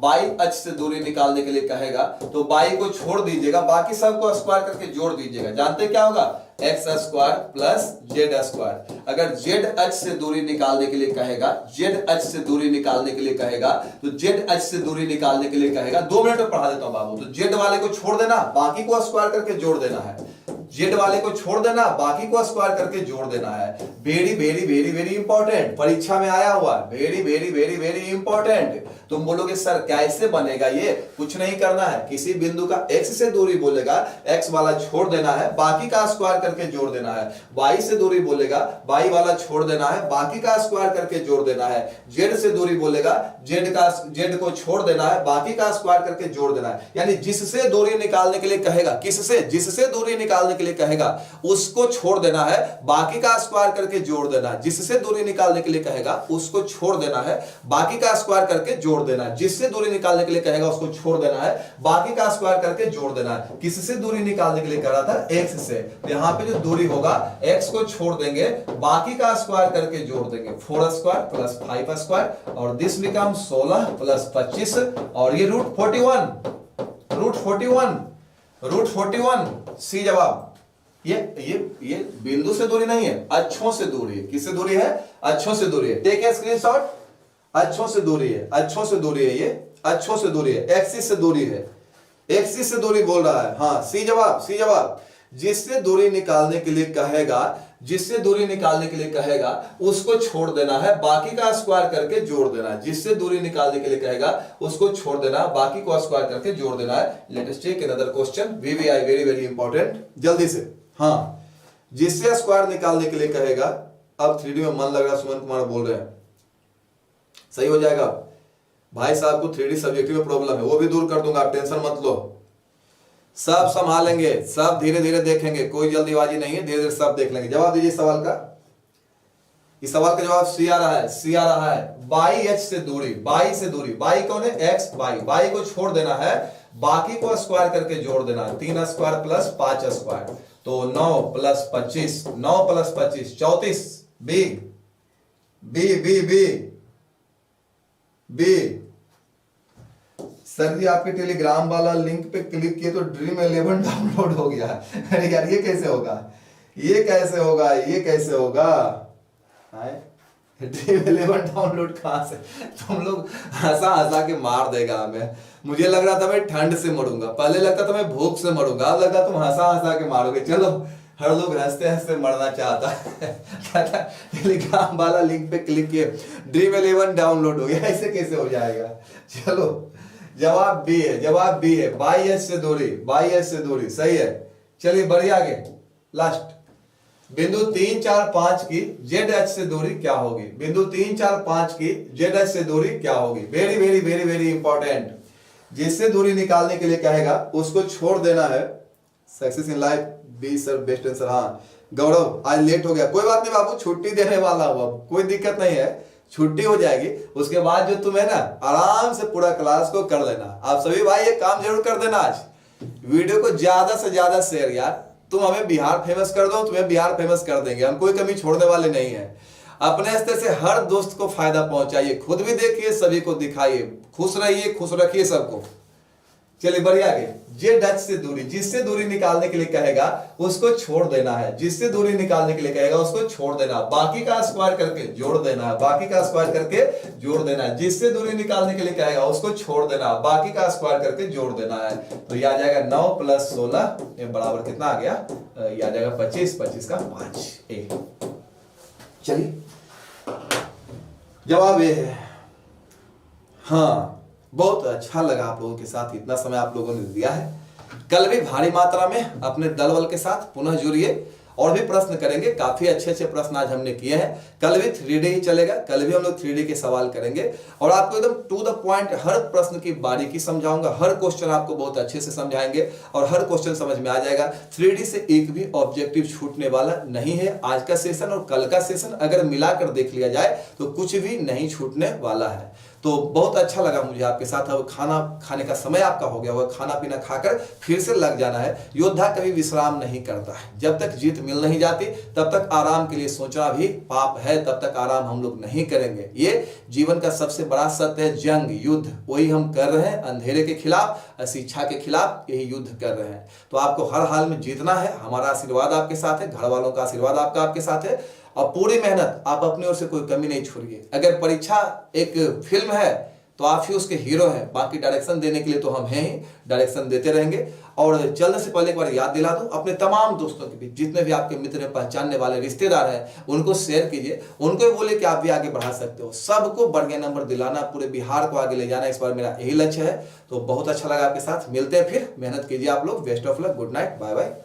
बाई अक्ष से दूरी निकालने के लिए कहेगा तो बाई को छोड़ दीजिएगा, बाकी सबको स्क्वायर करके जोड़ दीजिएगा। जानते क्या होगा, x square plus Z square. अगर जेड अक्ष से दूरी निकालने के लिए कहेगा, जेड अक्ष से दूरी निकालने के लिए कहेगा तो जेड अक्ष से दूरी निकालने के लिए कहेगा। 2 मिनट में पढ़ा देता हूं बाबू। तो जेड वाले को छोड़ देना, बाकी को स्क्वायर करके जोड़ देना है। जेड वाले को छोड़ देना, बाकी को स्क्वायर करके जोड़ देना है। Very very very very important, परीक्षा में आया हुआ, very very very very important. तुम बोलोगे सर कैसे बनेगा ये, कुछ नहीं करना है। किसी बिंदु का एक्स से दूरी बोलेगा, एक्स वाला छोड़ देना है, बाकी का स्क्वायर करके जोड़ देना है। वाई से दूरी बोलेगा, वाई वाला छोड़ देना है, बाकी का स्क्वायर करके जोड़ देना है। जेड से दूरी बोलेगा, जेड को छोड़ देना है, बाकी का स्क्वायर करके जोड़ देना है। यानी जिससे दूरी निकालने के लिए कहेगा, जिससे दूरी निकालने के लिए कहेगा उसको छोड़ देना है, बाकी का स्क्वायर करके जोड़ देना है। जिससे दूरी निकालने के लिए कहेगा उसको छोड़ देना है, बाकी का स्क्वायर करके जोड़ देना है। जिससे दूरी निकालने के लिए कहेगा उसको छोड़ देना है, बाकी का स्क्वायर करके जोड़ देना है। किससे दूरी निकालने के लिए कह रहा था, एक्स से। तो यहां पे जो दूरी होगा, एक्स को छोड़ देंगे, बाकी का स्क्वायर करके जोड़ देंगे। 4 स्क्वायर प्लस 5 स्क्वायर और दिस बिकम 16 प्लस 25 और ये रूट 41 सी जवाब। ये बिंदु से दूरी नहीं है, अक्षों से दूरी है। किससे दूरी है, अक्षों से दूरी है। टेक ए स्क्रीनशॉट, अक्षों से दूरी है, अक्षों से दूरी है, ये अक्षों से दूरी है, एक्सिस से दूरी है, एक्सिस से दूरी बोल रहा है। हाँ सी जवाब, जिससे दूरी निकालने के लिए कहेगा, जिससे दूरी निकालने के लिए कहेगा उसको छोड़ देना है, बाकी का स्क्वायर करके जोड़ देना है। जिससे दूरी निकालने के लिए कहेगा उसको छोड़ देना, बाकी को स्क्वायर करके जोड़ देना है। Let us take another question, VVI very very important, जल्दी से। हाँ, जिससे स्क्वायर निकालने के लिए कहेगा, अब 3D में मन लग रहा है, सुमन कुमार बोल रहे हैं, सही हो जाएगा। भाई साहब को 3D सब्जेक्ट में प्रॉब्लम है, वो भी दूर कर दूंगा, आप टेंशन मत लो, सब संभालेंगे, सब धीरे धीरे देखेंगे, कोई जल्दीबाजी नहीं है, धीरे धीरे सब देख लेंगे। जवाब दीजिए सवाल का। इस सवाल का जवाब सी आ रहा है, सी आ रहा है। बाई एच से दूरी, बाई से दूरी, बाई कौन है? एक्स बाई, बाई को छोड़ देना है, बाकी को स्क्वायर करके जोड़ देना है। 3 स्क्वायर प्लस 5 स्क्वायर, तो 9 plus 25, 9 plus 25 34। B B B B B. Sir ji आपके टेलीग्राम वाला लिंक पे क्लिक किए तो ड्रीम 11 डाउनलोड हो गया। अरे यार ये कैसे होगा, ये कैसे होगा, ये कैसे होगा? ड्रीम 11 डाउनलोड कहां से? तुम लोग हंसा हंसा के मार देगा हमें। मुझे लग रहा था मैं ठंड से मरूंगा, पहले लगता था मैं भूख से मरूंगा, अब लगा तुम हंसा हंसा के मारोगे। चलो, हर लोग हंसते हंसते मरना चाहता है। टेलीग्राम वाला लिंक पे क्लिक किए, ड्रीम 11 डाउनलोड हो गया, ऐसे कैसे हो जाएगा? चलो, जवाब बी है, जवाब बी है। बाई एच से दूरी, बाई एच से दूरी, सही है। चलिए बढ़िया, आगे लास्ट। बिंदु 3 4 5 की जेड एच से दूरी क्या होगी? बिंदु 3 4 5 की जेड एच से दूरी क्या होगी? Very very very very important. जिससे दूरी निकालने के लिए कहेगा उसको छोड़ देना है। Success in life, B sir best answer. हाँ गौरव, आज लेट हो गया, कोई बात नहीं बाबू, छुट्टी देने वाला हूं, अब कोई दिक्कत नहीं है, छुट्टी हो जाएगी। उसके बाद जो तुम्हें ना आराम से पूरा क्लास को कर लेना। आप सभी भाई ये काम जरूर कर देना, आज वीडियो को ज्यादा से ज्यादा शेयर। यार तुम हमें बिहार फेमस कर दो, तुम्हें बिहार फेमस कर देंगे, हम कोई कमी छोड़ने वाले नहीं है। अपने स्तर से हर दोस्त को फायदा पहुंचाइए, खुद भी देखिए, सभी को दिखाइए, खुश रहिए, खुश रखिए सबको। चलिए बढ़िया, आगे। जेड एच से दूरी, जिससे दूरी निकालने के लिए कहेगा उसको छोड़ देना है। जिससे दूरी निकालने के लिए कहेगा उसको छोड़ देना, बाकी का स्क्वायर करके जोड़ देना है, बाकी का स्क्वायर करके जोड़ देना है। जिससे दूरी निकालने के लिए कहेगा उसको छोड़ देना, बाकी का स्क्वायर करके जोड़ देना है। तो ये आ जाएगा 9 प्लस 16, ये बराबर कितना आ गया? ये आ जाएगा 25, 25 का 5 ए। चलिए जवाब ये है। हाँ, बहुत अच्छा लगा आप लोगों के साथ, इतना समय आप लोगों ने दिया है। कल भी भारी मात्रा में अपने दल बल के साथ पुनः जुड़िए, और भी प्रश्न करेंगे, काफी अच्छे अच्छे प्रश्न आज हमने किए हैं। कल भी 3D ही चलेगा, कल भी हम लोग 3D के सवाल करेंगे, और आपको एकदम टू द पॉइंट हर प्रश्न की बारीकी समझाऊंगा, हर क्वेश्चन आपको बहुत अच्छे से समझाएंगे और हर क्वेश्चन समझ में आ जाएगा। 3D से एक भी ऑब्जेक्टिव छूटने वाला नहीं है। आज का सेशन और कल का सेशन अगर मिलाकर देख लिया जाए तो कुछ भी नहीं छूटने वाला है। तो बहुत अच्छा लगा मुझे आपके साथ। अब खाना खाने का समय आपका हो गया होगा, खाना पीना खाकर फिर से लग जाना है। योद्धा कभी विश्राम नहीं करता है, जब तक जीत मिल नहीं जाती तब तक आराम के लिए सोचना भी पाप है, तब तक आराम हम लोग नहीं करेंगे। ये जीवन का सबसे बड़ा सत्य है, जंग युद्ध वही हम कर रहे हैं, अंधेरे के खिलाफ, अशिक्षा के खिलाफ यही युद्ध कर रहे हैं। तो आपको हर हाल में जीतना है, हमारा आशीर्वाद आपके साथ है, घर वालों का आशीर्वाद आपके साथ है, और पूरी मेहनत आप अपनी ओर से कोई कमी नहीं छोड़िए। अगर परीक्षा एक फिल्म है तो आप ही उसके हीरो हैं, बाकी डायरेक्शन देने के लिए तो हम हैं ही, डायरेक्शन देते रहेंगे। और चलने से पहले एक बार याद दिला दूं, अपने तमाम दोस्तों के बीच जितने भी आपके मित्र पहचानने वाले रिश्तेदार हैं उनको शेयर कीजिए, उनको बोले कि आप भी आगे बढ़ा सकते हो। सबको बढ़िया नंबर दिलाना, पूरे बिहार को आगे ले जाना, इस बार मेरा यही लक्ष्य है। तो बहुत अच्छा लगा आपके साथ, मिलते हैं फिर, मेहनत कीजिए आप लोग। Best of luck, good night, bye bye.